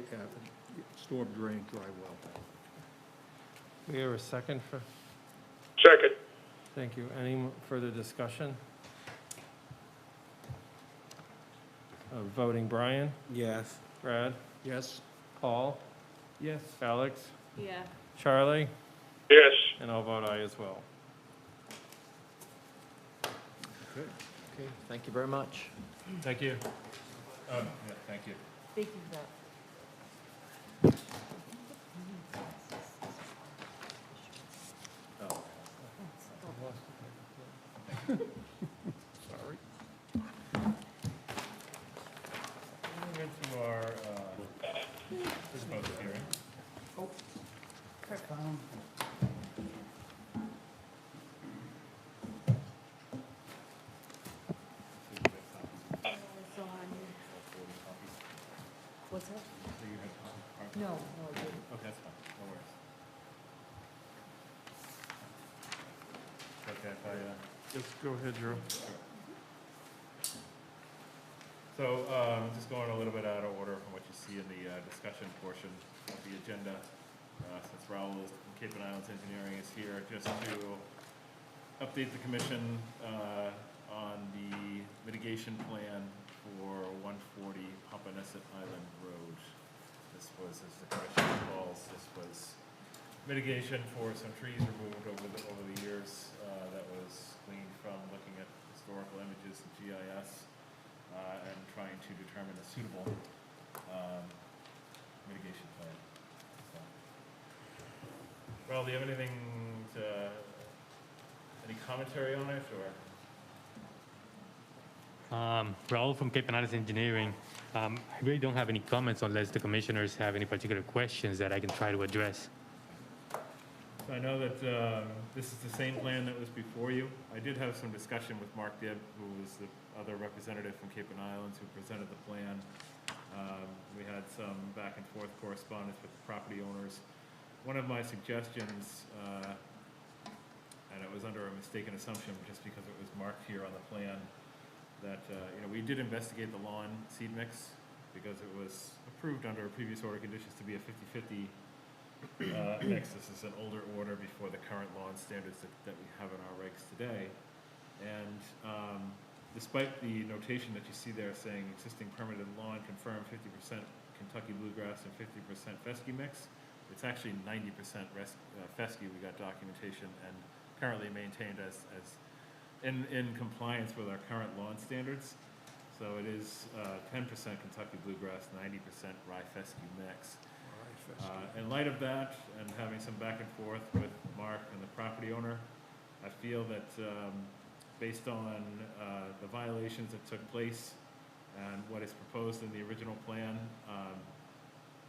storm drain dry well. We have a second for, Second. thank you. Any further discussion? Voting Brian? Yes. Brad? Yes? Paul? Yes. Alex? Yeah. Charlie? Yes. And I'll vote aye as well. Okay. Okay, thank you very much. Thank you. Yeah, thank you. Thank you for that. Sorry. Moving into our proposed hearing. What's that? So you had copies? No, no, I didn't. Okay, that's fine, no worries. Okay, if I, Just go ahead, Drew. So, just going a little bit out of order from what you see in the discussion portion of the agenda, since Raul is from Cape and Islands Engineering is here, just to update the commission on the mitigation plan for 140 Papaneset Island Road. This was, as the commission recalls, this was mitigation for some trees removed over the years that was gleaned from looking at historical images and GIS. And trying to determine a suitable mitigation plan. So. Well, do you have anything any commentary on it, or? Raul from Cape and Islands Engineering. I really don't have any comments unless the commissioners have any particular questions that I can try to address. So I know that this is the same plan that was before you. I did have some discussion with Mark Dibb, who was the other representative from Cape and Islands who presented the plan. We had some back and forth correspondence with the property owners. One of my suggestions, and it was under a mistaken assumption just because it was marked here on the plan, that we did investigate the lawn seed mix because it was approved under previous order conditions to be a 50-50 mix. This is an older order before the current lawn standards that we have in our regs today. And despite the notation that you see there saying existing permitted lawn confirmed 50% Kentucky bluegrass and 50% fescue mix, it's actually 90% fescue. We got documentation and currently maintained as in compliance with our current lawn standards. So it is 10% Kentucky bluegrass, 90% rye fescue mix. In light of that, and having some back and forth with Mark and the property owner, I feel that based on the violations that took place and what is proposed in the original plan,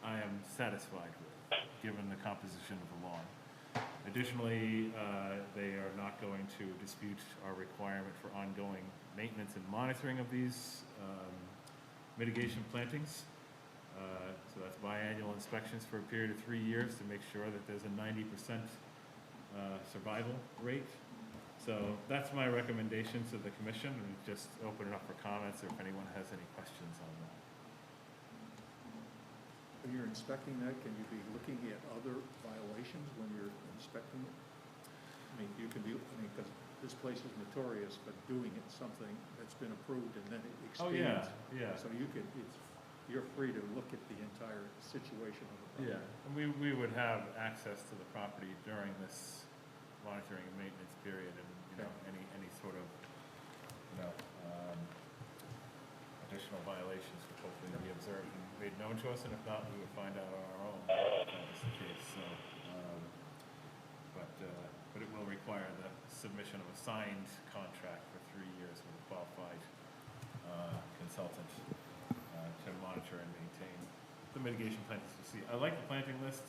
I am satisfied with, given the composition of the lawn. Additionally, they are not going to dispute our requirement for ongoing maintenance and monitoring of these mitigation plantings. So that's biannual inspections for a period of 3 years to make sure that there's a 90% survival rate. So that's my recommendation to the commission, and just open it up for comments or if anyone has any questions on that. When you're inspecting that, can you be looking at other violations when you're inspecting it? I mean, you can be, because this place is notorious for doing it, something that's been approved and then it expands. Oh, yeah, yeah. So you're free to look at the entire situation of the property. Yeah, and we would have access to the property during this monitoring and maintenance period, and any sort of additional violations would hopefully be observed and made known to us, and if not, we would find out on our own if that was the case. So, but it will require the submission of a signed contract for 3 years with a qualified consultant to monitor and maintain the mitigation plantings you see. I like the planting list.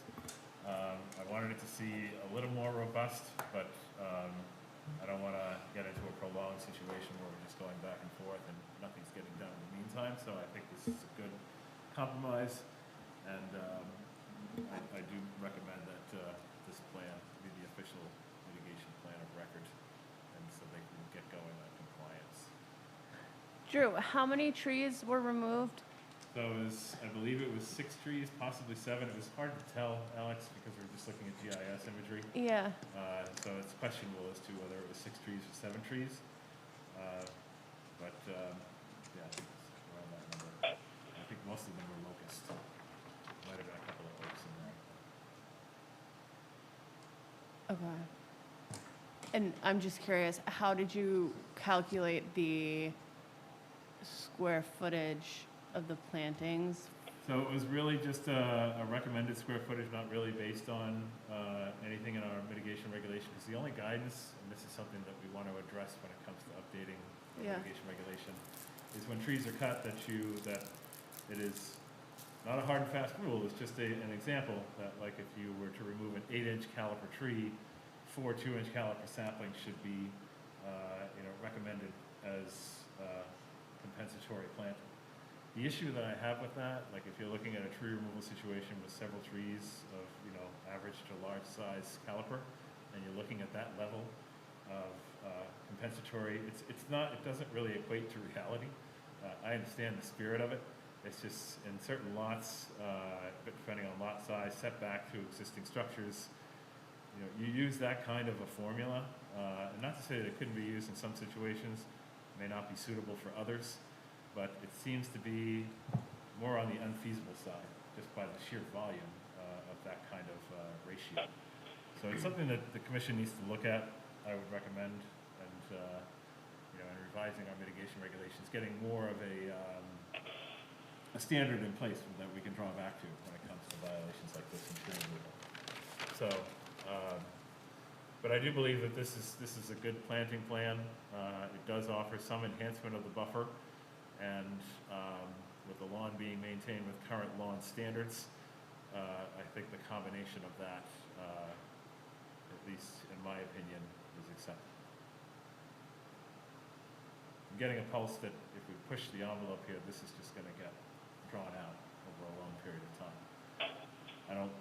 I wanted it to see a little more robust, but I don't want to get into a prolonged situation where we're just going back and forth and nothing's getting done in the meantime. So I think this is a good compromise, and I do recommend that this plan be the official mitigation plan of record, and so they can get going on compliance. Drew, how many trees were removed? So it was, I believe it was 6 trees, possibly 7. It was hard to tell, Alex, because we were just looking at GIS imagery. Yeah. So it's questionable as to whether it was 6 trees or 7 trees. But yeah, I think it's around that number. I think most of them were locust. Might have been a couple of oaks in there. Okay. And I'm just curious, how did you calculate the square footage of the plantings? So it was really just a recommended square footage, not really based on anything in our mitigation regulation. Because the only guidance, and this is something that we want to address when it comes to updating our Yeah. mitigation regulation, is when trees are cut, that it is not a hard and fast rule. It's just an example that, like, if you were to remove an 8-inch caliper tree, 4 2-inch caliper saplings should be, recommended as compensatory planting. The issue that I have with that, like if you're looking at a tree removal situation with several trees of, average to large size caliper, and you're looking at that level of compensatory, it doesn't really equate to reality. I understand the spirit of it. It's just in certain lots, but depending on lot size, setback to existing structures, you use that kind of a formula, and not to say that it couldn't be used in some situations, may not be suitable for others, but it seems to be more on the unfeasible side, just by the sheer volume of that kind of ratio. So it's something that the commission needs to look at, I would recommend, and, in revising our mitigation regulations, getting more of a standard in place that we can draw back to when it comes to violations like this in tree removal. So, but I do believe that this is a good planting plan. It does offer some enhancement of the buffer, and with the lawn being maintained with current lawn standards, I think the combination of that, at least in my opinion, is acceptable. I'm getting a pulse that if we push the envelope here, this is just going to get drawn out over a long period of time. I don't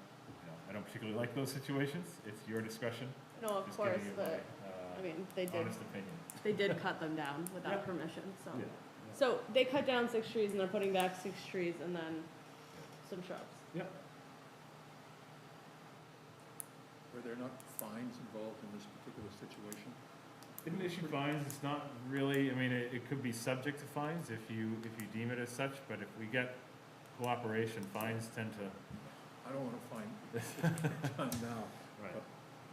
particularly like those situations. It's your discretion. No, of Just course, giving you but, my, they did, honest opinion. they did cut them down Yeah. without permission, so. Yeah. So they cut down 6 trees and they're putting back 6 trees and then some shrubs. Yep. Were there not fines involved in this particular situation? Didn't issue fines, it's not really, it could be subject to fines if you deem it as such, but if we get cooperation, fines tend to. I don't want to find this done now. Right. But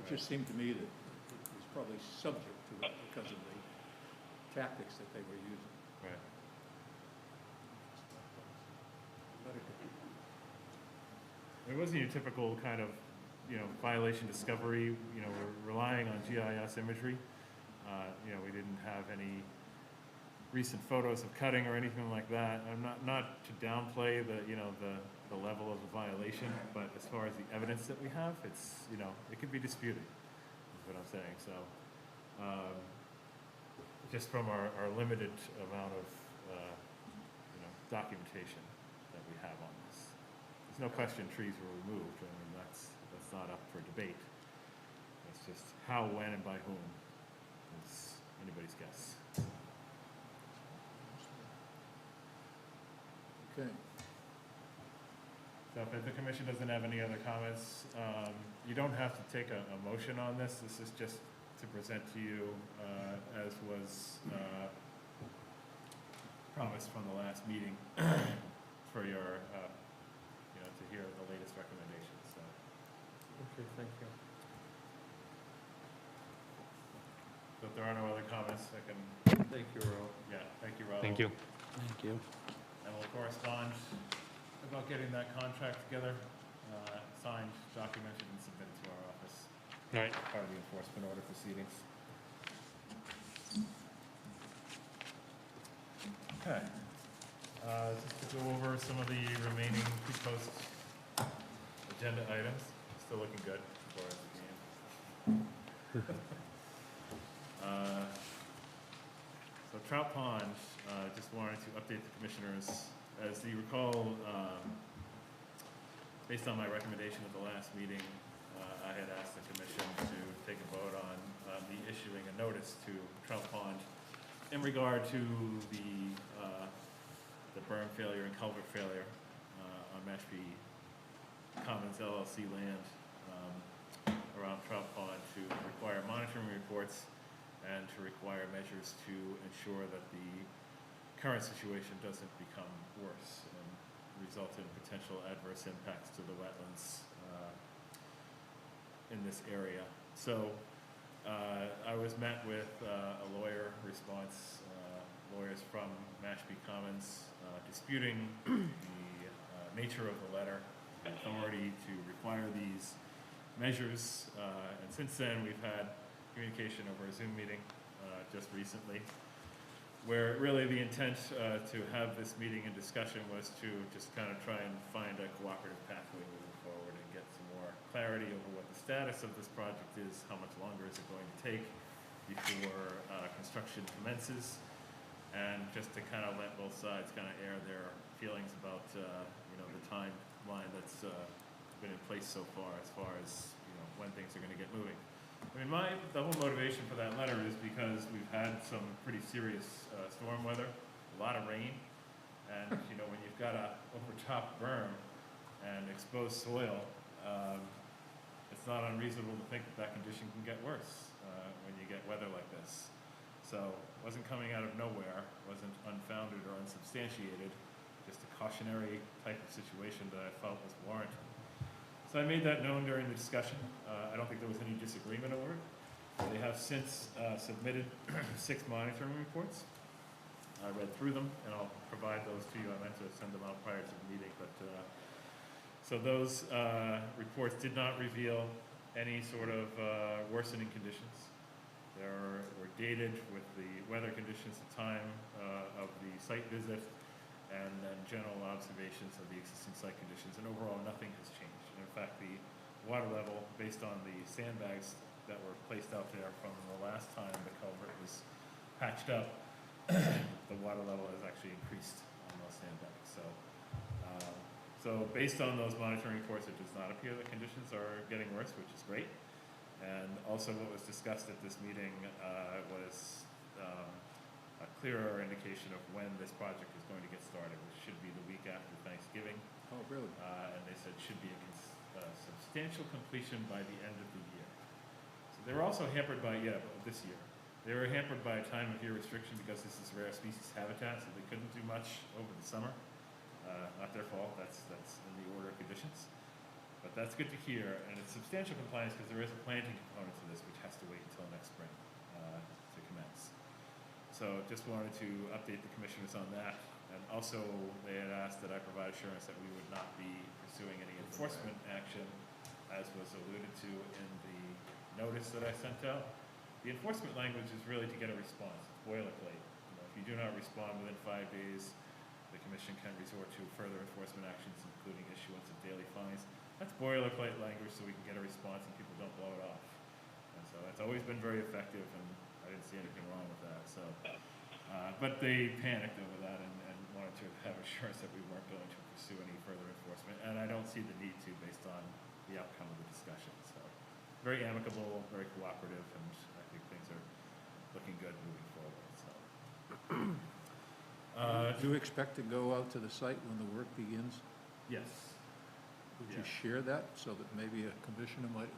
it just seemed to me that it was probably subject to it because of the tactics that they were using. Right. It wasn't your typical kind of, violation discovery, we're relying on GIS imagery. We didn't have any recent photos of cutting or anything like that. I'm not to downplay the level of the violation, but as far as the evidence that we have, it's, it could be disputed, is what I'm saying. So, just from our limited amount of, documentation that we have on this. There's no question trees were removed. That's not up for debate. It's just how, when, and by whom is anybody's guess. Okay. So if the commission doesn't have any other comments, you don't have to take a motion on this. This is just to present to you, as was promised from the last meeting, for your, to hear the latest recommendations. So, Okay, thank you. if there are no other comments, I can, Thank you, Earl. yeah, thank you, Raul. Thank you. Thank you. And we'll correspond about getting that contract together, signed, documented, and submitted to our office. All right. Part of the enforcement order proceedings. Okay. Just to go over some of the remaining pre-post agenda items. Still looking good as far as the game. So Trout Pond, just wanted to update the commissioners. As you recall, based on my recommendation at the last meeting, I had asked the commission to take a vote on me issuing a notice to Trout Pond in regard to the berm failure and culvert failure on Mashpee Commons LLC land around Trout Pond, to require monitoring reports and to require measures to ensure that the current situation doesn't become worse and result in potential adverse impacts to the wetlands in this area. So I was met with a lawyer response, lawyers from Mashpee Commons disputing the nature of the letter, the authority to require these measures. And since then, we've had communication over a Zoom meeting just recently, where really the intent to have this meeting and discussion was to just kind of try and find a cooperative pathway moving forward and get some more clarity over what the status of this project is, how much longer is it going to take before construction commences, and just to kind of let both sides kind of air their feelings about the timeline that's been in place so far as when things are going to get moving. I mean, the whole motivation for that letter is because we've had some pretty serious storm weather, a lot of rain, and when you've got a overtop berm and exposed soil, it's not unreasonable to think that condition can get worse when you get weather like this. So it wasn't coming out of nowhere, wasn't unfounded or unsubstantiated, just a cautionary type of situation that I felt was warranted. So I made that known during the discussion. I don't think there was any disagreement over it. They have since submitted 6 monitoring reports. I read through them, and I'll provide those to you. I meant to send them out prior to the meeting, but so those reports did not reveal any sort of worsening conditions. They were dated with the weather conditions at the time of the site visit, and then general observations of the existing site conditions, and overall nothing has changed. And in fact, the water level, based on the sandbags that were placed out there from the last time the culvert was patched up, the water level has actually increased on those sandbags. So based on those monitoring reports, it does not appear that conditions are getting worse, which is great. And also what was discussed at this meeting was a clearer indication of when this project is going to get started, which should be the week after Thanksgiving. Oh, really? And they said should be a substantial completion by the end of the year. So they were also hampered by, this year. They were hampered by a time of year restriction because this is rare species habitat, so they couldn't do much over the summer. Not their fault, that's in the order of conditions. But that's good to hear, and it's substantial compliance because there is a planting component to this, which has to wait until next spring to commence. So just wanted to update the commissioners on that. And also, they had asked that I provide assurance that we would not be pursuing any enforcement action, as was alluded to in the notice that I sent out. The enforcement language is really to get a response, boilerplate. If you do not respond within 5 days, the commission can resort to further enforcement actions, including issuance of daily fines. That's boilerplate language so we can get a response and people don't blow it off. And so that's always been very effective, and I didn't see anything wrong with that. So, but they panicked over that and wanted to have assurance that we weren't going to pursue any further enforcement, and I don't see the need to based on the outcome of the discussion. So very amicable, very cooperative, and I think things are looking good moving forward. So. Do you expect to go out to the site when the work begins? Yes. Would you share that so that maybe a commissioner might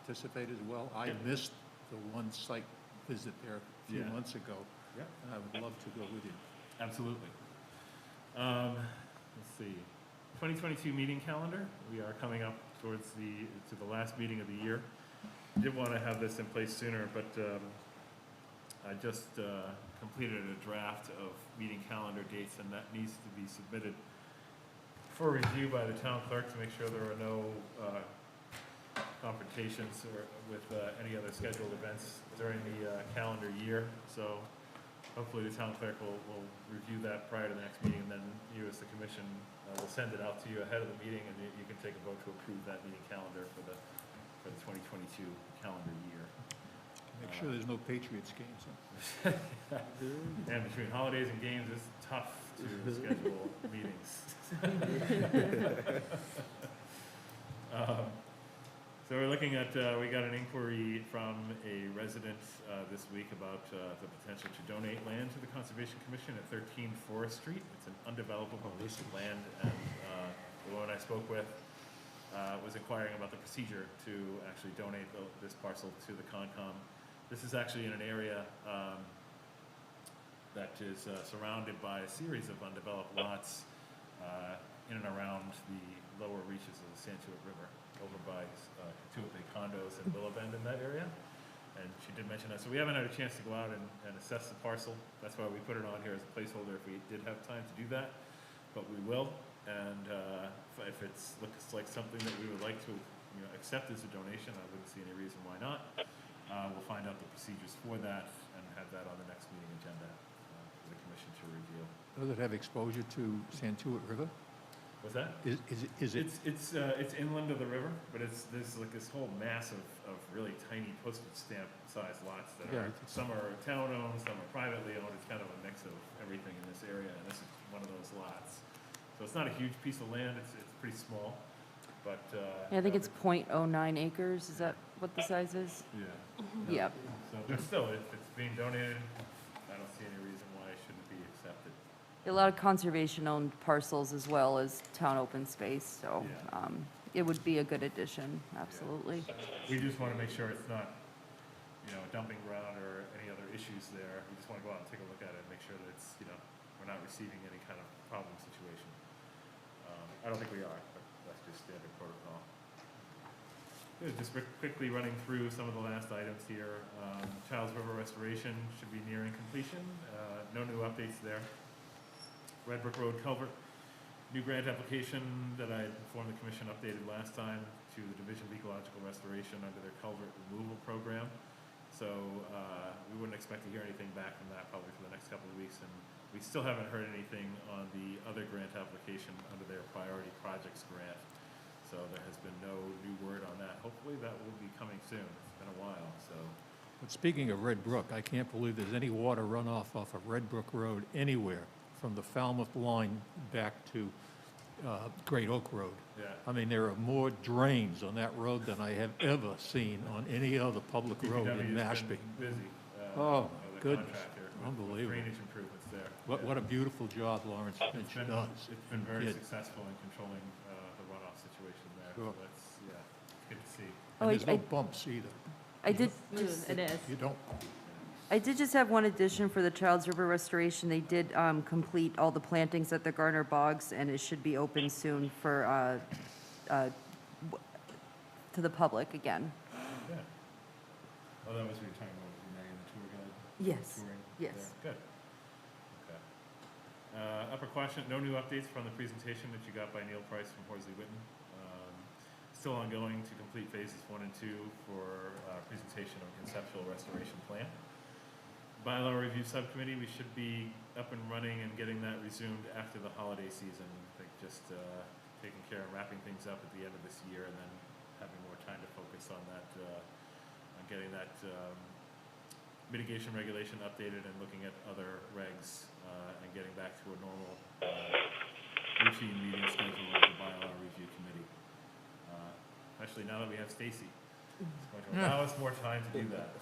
participate as well? I missed the one site visit there a few months ago, and I would love to go with you. Absolutely. Let's see. 2022 meeting calendar. We are coming up towards to the last meeting of the year. I did want to have this in place sooner, but I just completed a draft of meeting calendar dates, and that needs to be submitted for review by the town clerk to make sure there are no confrontations with any other scheduled events during the calendar year. So hopefully the town clerk will review that prior to the next meeting, and then you as the commission will send it out to you ahead of the meeting, and you can take a vote to approve that meeting calendar for the 2022 calendar year. Make sure there's no Patriots games. Huh? And between holidays and games, it's tough to schedule meetings. So we're looking at, we got an inquiry from a resident this week about the potential to donate land to the Conservation Commission at 13 Forest Street. It's an undevelopable piece of land, and the woman I spoke with was inquiring about the procedure to actually donate this parcel to the Concom. This is actually in an area that is surrounded by a series of undeveloped lots in and around the lower reaches of the Santuit River. over by two of the condos in Willow Bend in that area. And she did mention that. So we haven't had a chance to go out and assess the parcel. That's why we put it on here as a placeholder if we did have time to do that. But we will. And if it looks like something that we would like to accept as a donation, I wouldn't see any reason why not. We'll find out the procedures for that and have that on the next meeting agenda for the commission to review. Does it have exposure to Santuit River? What's that? Is it? It's inland of the river, but there's like this whole mass of really tiny postage stamp sized lots that are, some are town owned, some are privately owned. It's kind of a mix of everything in this area, and this is one of those lots. So it's not a huge piece of land. It's pretty small, but Yeah, I think it's .09 acres. Is that what the size is? yeah. Yep. So, but still, if it's being donated, I don't see any reason why it shouldn't be accepted. A lot of conservation-owned parcels as well as town open space, so Yeah. it would be a good addition, absolutely. We just want to make sure it's not, a dumping ground or any other issues there. We just want to go out and take a look at it and make sure that it's, we're not receiving any kind of problem situation. I don't think we are, but that's just standard protocol. Just quickly running through some of the last items here. Childs River restoration should be nearing completion. No new updates there. Red Brick Road culvert, new grant application that I informed the commission updated last time to the Division of Ecological Restoration under their culvert removal program. So we wouldn't expect to hear anything back from that probably for the next couple of weeks. And we still haven't heard anything on the other grant application under their priority projects grant. So there has been no new word on that. Hopefully that will be coming soon. It's been a while, so. But speaking of Red Brook, I can't believe there's any water runoff off of Red Brook Road anywhere from the Falmouth line back to Great Oak Road. Yeah. I mean, there are more drains on that road than I have ever seen on any other public road DPW in has Mashpee. been busy. Oh, the goodness. contractor with Unbelievable. Drainage improvements there. What a beautiful job Lawrence Finch does. It's been very Kid. successful in controlling the runoff situation there. Sure. So that's, it's good to see. Oh, And there's no bumps either. I did It is. You don't, I did just have one addition for the Childs River restoration. They did complete all the plantings at the Garner Bogs, and it should be open soon for, to the public again. Yeah. Oh, that was what you were talking about, Renee and the tour guide? Yes, Touring yes. there. Good. Okay. Upper Quashnet, no new updates from the presentation that you got by Neil Price from Horsley Witten. Still ongoing to complete phases 1 and 2 for presentation of conceptual restoration plan. Bylaw review subcommittee, we should be up and running and getting that resumed after the holiday season. I think just taking care of wrapping things up at the end of this year and then having more time to focus on that, on getting that mitigation regulation updated and looking at other regs and getting back to a normal routine meeting schedule with the bylaw review committee. Especially now that we have Stacy, it's going to allow us more time to do that.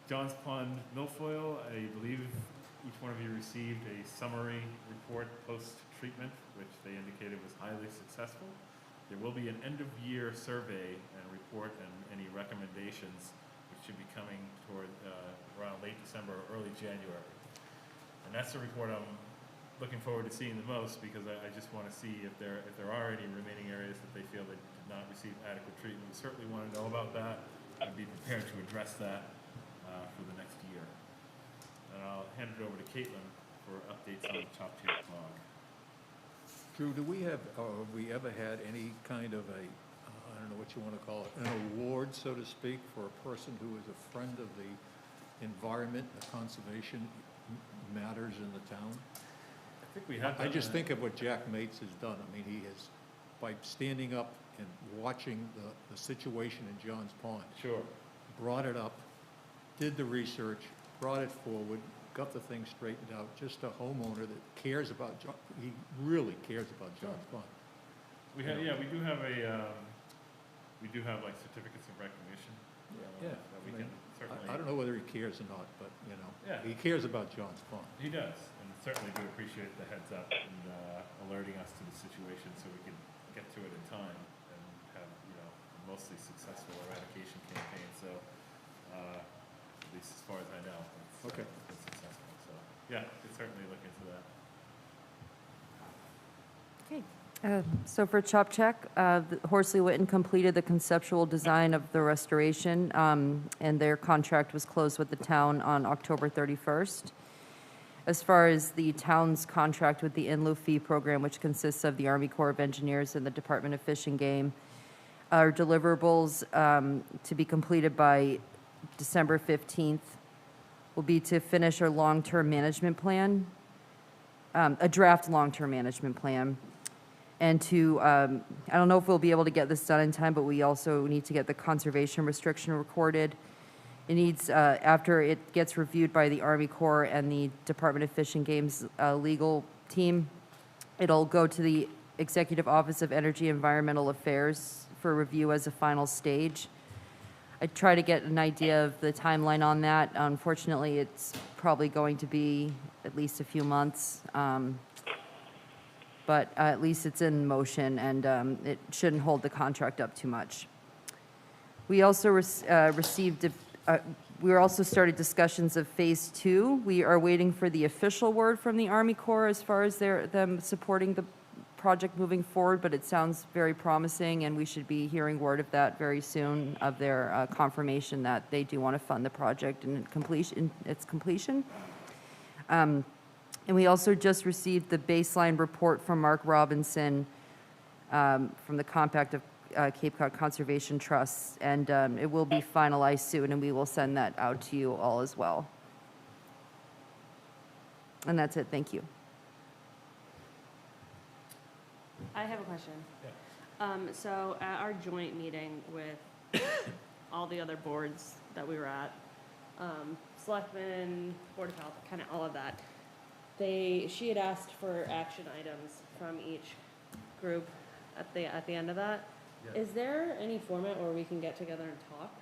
John's Pond milfoil, I believe each one of you received a summary report post-treatment, which they indicated was highly successful. There will be an end-of-year survey and report and any recommendations, which should be coming toward around late December or early January. And that's the report I'm looking forward to seeing the most, because I just want to see if there are any remaining areas that they feel that did not receive adequate treatment. We certainly want to know about that and be prepared to address that for the next year. And I'll hand it over to Caitlin for updates on the Top Tier Bog. Drew, do we have ever had any kind of a, I don't know what you want to call it, an award, so to speak, for a person who is a friend of the environment, the conservation matters in the town? I think we have. I just think of what Jack Mates has done. I mean, he has, by standing up and watching the situation in John's Pond, Sure. brought it up, did the research, brought it forward, got the thing straightened out, just a homeowner that cares about, he really cares about John's Pond. We have, we do have like certificates of recognition. Yeah, That we I can mean, certainly. I don't know whether he cares or not, but, Yeah. he cares about John's Pond. He does, and certainly do appreciate the heads up and alerting us to the situation so we can get to it in time and have, a mostly successful eradication campaign. So, at least as far as I know, it's Okay. been successful. So, yeah, could certainly look into that. Okay. So for Chop Check, Horsley Witten completed the conceptual design of the restoration, and their contract was closed with the town on October 31st. As far as the town's contract with the in lieu fee program, which consists of the Army Corps of Engineers and the Department of Fish and Game, our deliverables to be completed by December 15th will be to finish our long-term management plan, a draft long-term management plan, and to, I don't know if we'll be able to get this done in time, but we also need to get the conservation restriction recorded. It needs, after it gets reviewed by the Army Corps and the Department of Fish and Game's legal team, it'll go to the Executive Office of Energy and Environmental Affairs for review as a final stage. I try to get an idea of the timeline on that. Unfortunately, it's probably going to be at least a few months. But at least it's in motion, and it shouldn't hold the contract up too much. We also we also started discussions of Phase 2. We are waiting for the official word from the Army Corps as far as them supporting the project moving forward, but it sounds very promising, and we should be hearing word of that very soon, of their confirmation that they do want to fund the project and its completion. And we also just received the baseline report from Mark Robinson from the Compact of Cape Cod Conservation Trust, and it will be finalized soon, and we will send that out to you all as well. And that's it. Thank you. I have a question. So at our joint meeting with all the other boards that we were at, Selectmen, Board of Health, kind of all of that, she had asked for action items from each group at the end of that. Yeah. Is there any format where we can get together and talk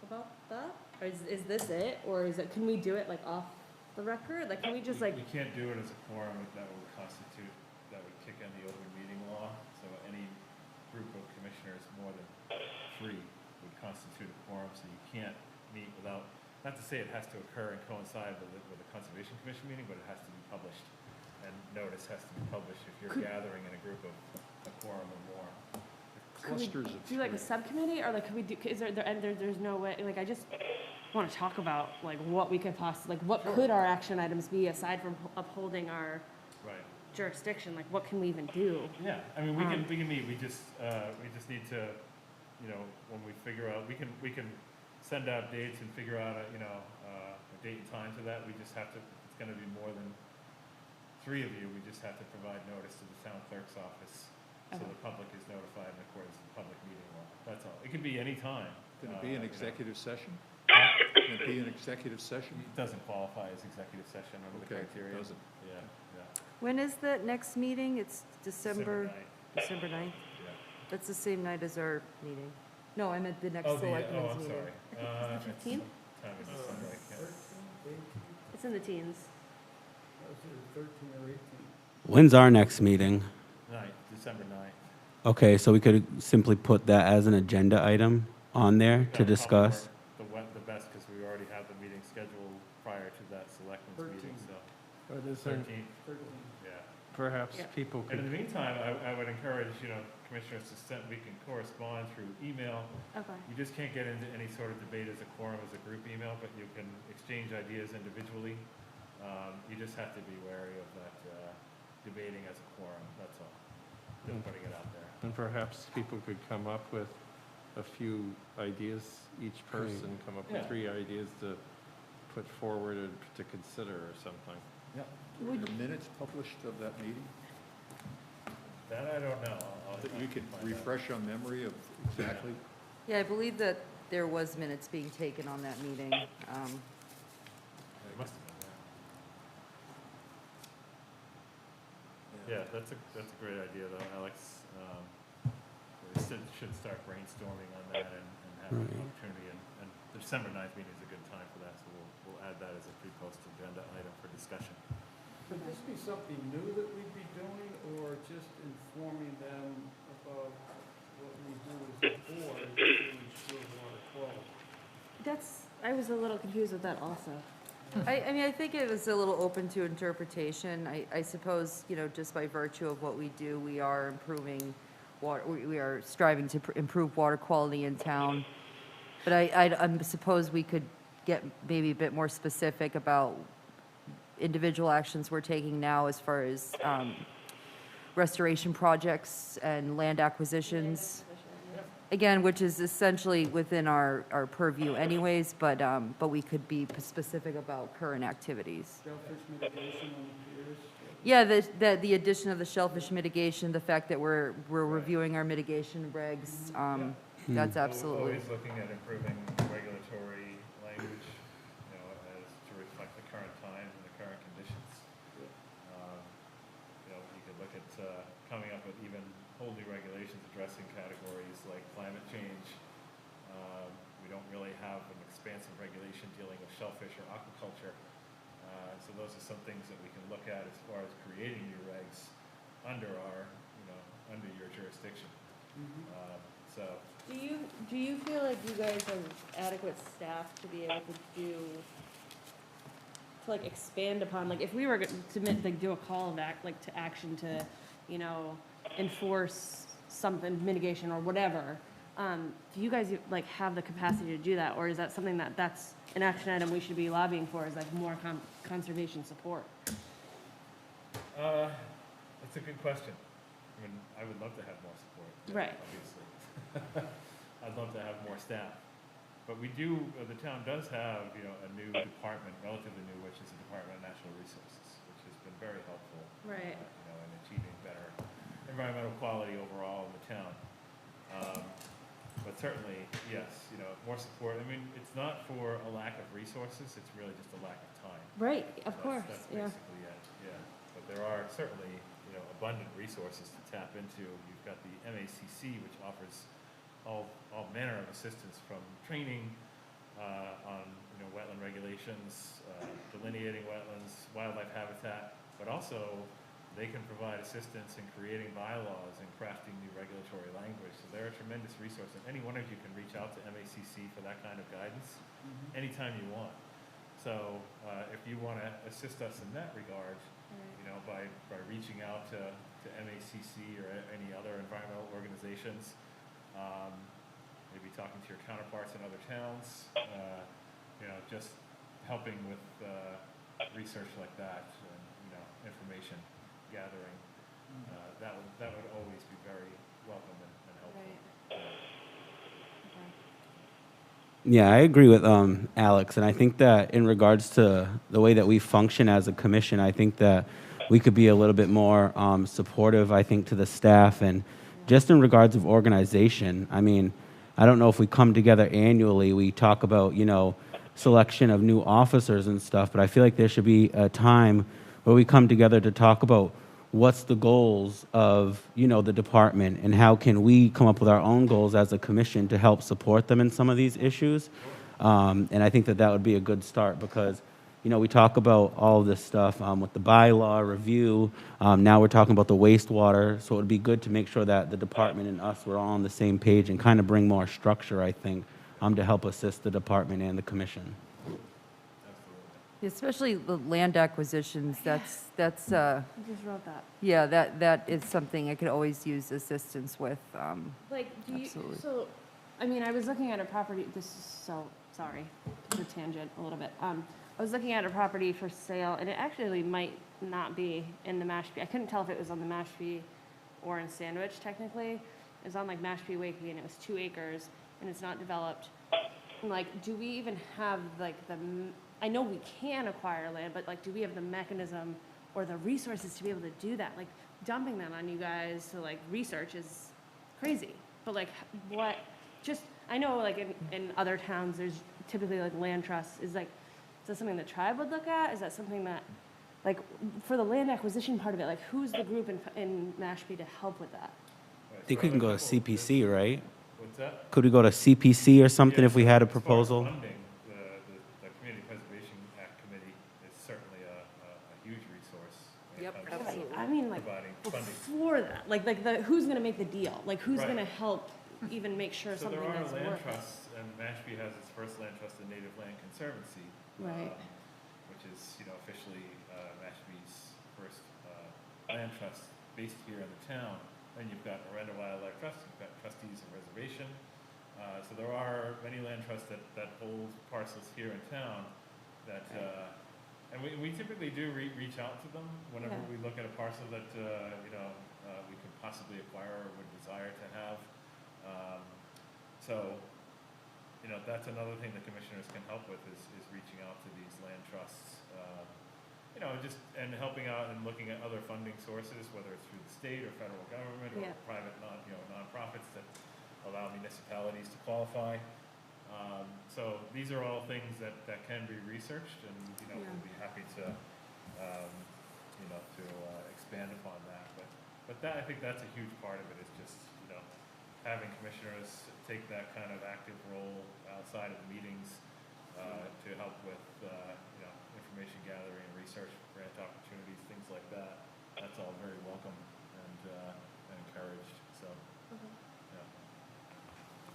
about that? Or is this it, or can we do it like off the record? Like, can we just like? We can't do it as a quorum, that would kick in the open meeting law. So any group of commissioners more than 3 would constitute a quorum, so you can't meet without, not to say it has to occur and coincide with the Conservation Commission meeting, but it has to be published. And notice has to be published if you're gathering in a group of a quorum or more. Clusters of Do like a 3. subcommittee, or like, could we do, is there's no way, like, I just want to talk about like what we could possibly, like, what could our action items be aside from upholding our Right. jurisdiction? Like, what can we even do? Yeah, I mean, we can meet, we just need to, when we figure out, we can send out dates and figure out a date and time to that. We just have to, it's gonna be more than 3 of you, we just have to provide notice to the town clerk's office, so Okay. the public is notified in accordance with the public meeting law. That's all. It can be any time. Can it be an executive session? Huh? Can it be an executive session? It doesn't qualify as executive session under the Okay, criteria. doesn't. Yeah, When is the next meeting? It's December December 9th? 9th, yeah. That's the same night as our meeting. No, I meant the next I'm selectmen's meeting. sorry. Is it the 15th? Time is December, I can't. It's in the teens. Was it 13 or 18? When's our next meeting? December 9th. Okay, so we could simply put that as an agenda item on there to That'd probably discuss. work the best, because we already have the meeting scheduled prior to that selectmen's meeting, 13th. so. Or is there, 13th, 13. yeah. perhaps Yeah. people And in could, the meantime, I would encourage, commissioners to send, we can correspond through email. Okay. You just can't get into any sort of debate as a quorum, as a group email, but you can exchange ideas individually. You just have to be wary of that, debating as a quorum, that's all. Just putting it out there. and perhaps people could come up with a few ideas, each person come up with Yeah. 3 ideas to put forward and to consider or something. Were the minutes published of that meeting? That I don't know. That you could find out. refresh our memory of exactly? Yeah, I believe that there was minutes being taken on that meeting. It must have been, yeah. Yeah, that's a great idea, though, Alex. We should start brainstorming on that and have an Right. opportunity, and the December 9th meeting is a good time for that, so we'll add that as a pre-post agenda item for discussion. Could this be something new that we'd be doing, or just informing them about what we do as a board, if we still want to call it? I was a little confused with that also. I mean, I think it was a little open to interpretation. I suppose, you know, just by virtue of what we do, we are improving water, we are striving to improve water quality in town. But I suppose we could get maybe a bit more specific about individual actions we're taking now as far as restoration projects and land acquisitions. Again, which is essentially within our purview anyways, but we could be specific about current activities. Shellfish mitigation on the piers. Yeah, the addition of the shellfish mitigation, the fact that we're reviewing our mitigation regs, that's absolutely. Always looking at improving regulatory language, you know, as to reflect the current times and the current conditions. You know, you could look at coming up with even whole new regulations addressing categories like climate change. We don't really have an expansive regulation dealing with shellfish or aquaculture. So those are some things that we can look at as far as creating new regs under under your jurisdiction. So. Do you feel like you guys have adequate staff to be able to like expand upon, like if we were to do a call of to action to, you know, enforce something, mitigation or whatever, do you guys like have the capacity to do that, or is that something that's an action item we should be lobbying for, is like more conservation support? That's a good question. I mean, I would love to have more support. Right. Obviously. I'd love to have more staff. But we do, the town does have, you know, a new department, relatively new, which is the Department of Natural Resources, which has been very helpful. Right. You know, in achieving better environmental quality overall in the town. But certainly, yes, you know, more support. I mean, it's not for a lack of resources, it's really just a lack of time. Right, of course, That's yeah. basically it, yeah. But there are certainly, you know, abundant resources to tap into. You've got the MACC, which offers all manner of assistance, from training on, you know, wetland regulations, delineating wetlands, wildlife habitat, but also they can provide assistance in creating bylaws and crafting new regulatory language. So they're a tremendous resource, and any one of you can reach out to MACC for that kind of guidance anytime you want. So if you want to assist us in that regard, you know, by reaching out to MACC or any other environmental organizations, maybe talking to your counterparts in other towns, you know, just helping with research like that, and, you know, information gathering, that would always be very welcome and helpful. Yeah, I agree with Alex, and I think that in regards to the way that we function as a commission, I think that we could be a little bit more supportive, I think, to the staff, and just in regards of organization. I mean, I don't know if we come together annually, we talk about, you know, selection of new officers and stuff, but I feel like there should be a time where we come together to talk about what's the goals of, you know, the department, and how can we come up with our own goals as a commission to help support them in some of these issues. And I think that would be a good start, because, you know, we talk about all of this stuff with the bylaw review. Now we're talking about the wastewater, so it would be good to make sure that the department and us were all on the same page and kind of bring more structure, I think, to help assist the department and the commission. Especially the land acquisitions, that's, I just wrote that. yeah, that is something I could always use assistance with. Like, Absolutely. so, I mean, I was looking at a property, this is so, sorry, the tangent a little bit. I was looking at a property for sale, and it actually might not be in the Mashpee. I couldn't tell if it was on the Mashpee or in Sandwich, technically. It was on like Mashpee Wakey, and it was 2 acres, and it's not developed. And like, do we even have like I know we can acquire land, but like, do we have the mechanism or the resources to be able to do that? Like, dumping that on you guys to like research is crazy. But like, what, just, I know like in other towns, there's typically like land trusts. Is that something the tribe would look at? Is that something that, like, for the land acquisition part of it, like, who's the group in Mashpee to help with that? I think we can go to CPC, right? What's that? Could we go to CPC or something Yeah, if we had a as far as proposal? funding, the Community Preservation Act Committee is certainly a huge resource. when it Yep, comes to absolutely. I mean, like, providing funding. before that, like who's gonna make the deal? Like, who's Right. gonna help even make sure So something there are that's land worth it? trusts, and Mashpee has its first land trust in Native Land Conservancy. Right. which is, officially Mashpee's first land trust based here in the town. And you've got Miranda Wildlife Trust, you've got trustees and reservation. So there are many land trusts that hold parcels here in town that, and we typically do reach out to them whenever Yeah. we look at a parcel that, we could possibly acquire or would desire to have. So, that's another thing the commissioners can help with is reaching out to these land trusts. And helping out and looking at other funding sources, whether it's through the state or federal government or Yeah. private nonprofits that allow municipalities to qualify. So these are all things that can be researched, and we'll be happy to expand upon that. But I think that's a huge part of it is just having commissioners take that kind of active role outside of the meetings to help with information gathering and research, grant opportunities, things like that. That's all very welcome and encouraged. So.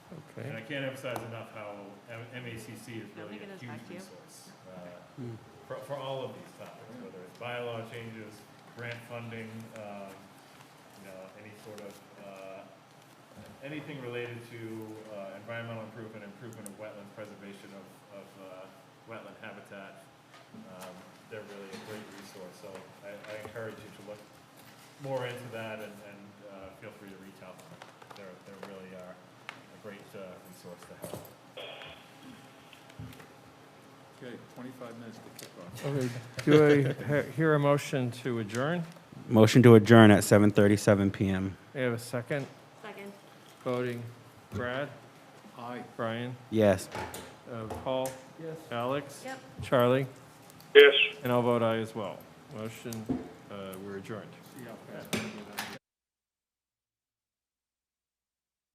Okay. And I can't emphasize enough how MACC is Don't really think a it is back huge to you. resource for all of these topics, whether it's bylaw changes, grant funding, any sort of anything related to environmental improvement of wetland preservation of wetland habitat. They're really a great resource. So I encourage you to look more into that and feel free to reach out to them. They really are a great resource to help. Okay, 25 minutes to kick off. Okay, do I hear a motion to adjourn? Motion to adjourn at 7:37 PM. We have a second. Second. Voting, Brad, Aye. Brian, Yes. Paul, Yes. Alex, Yep. Charlie, Yes. and I'll vote aye as well. Motion, we're adjourned. See how fast we can get out of here.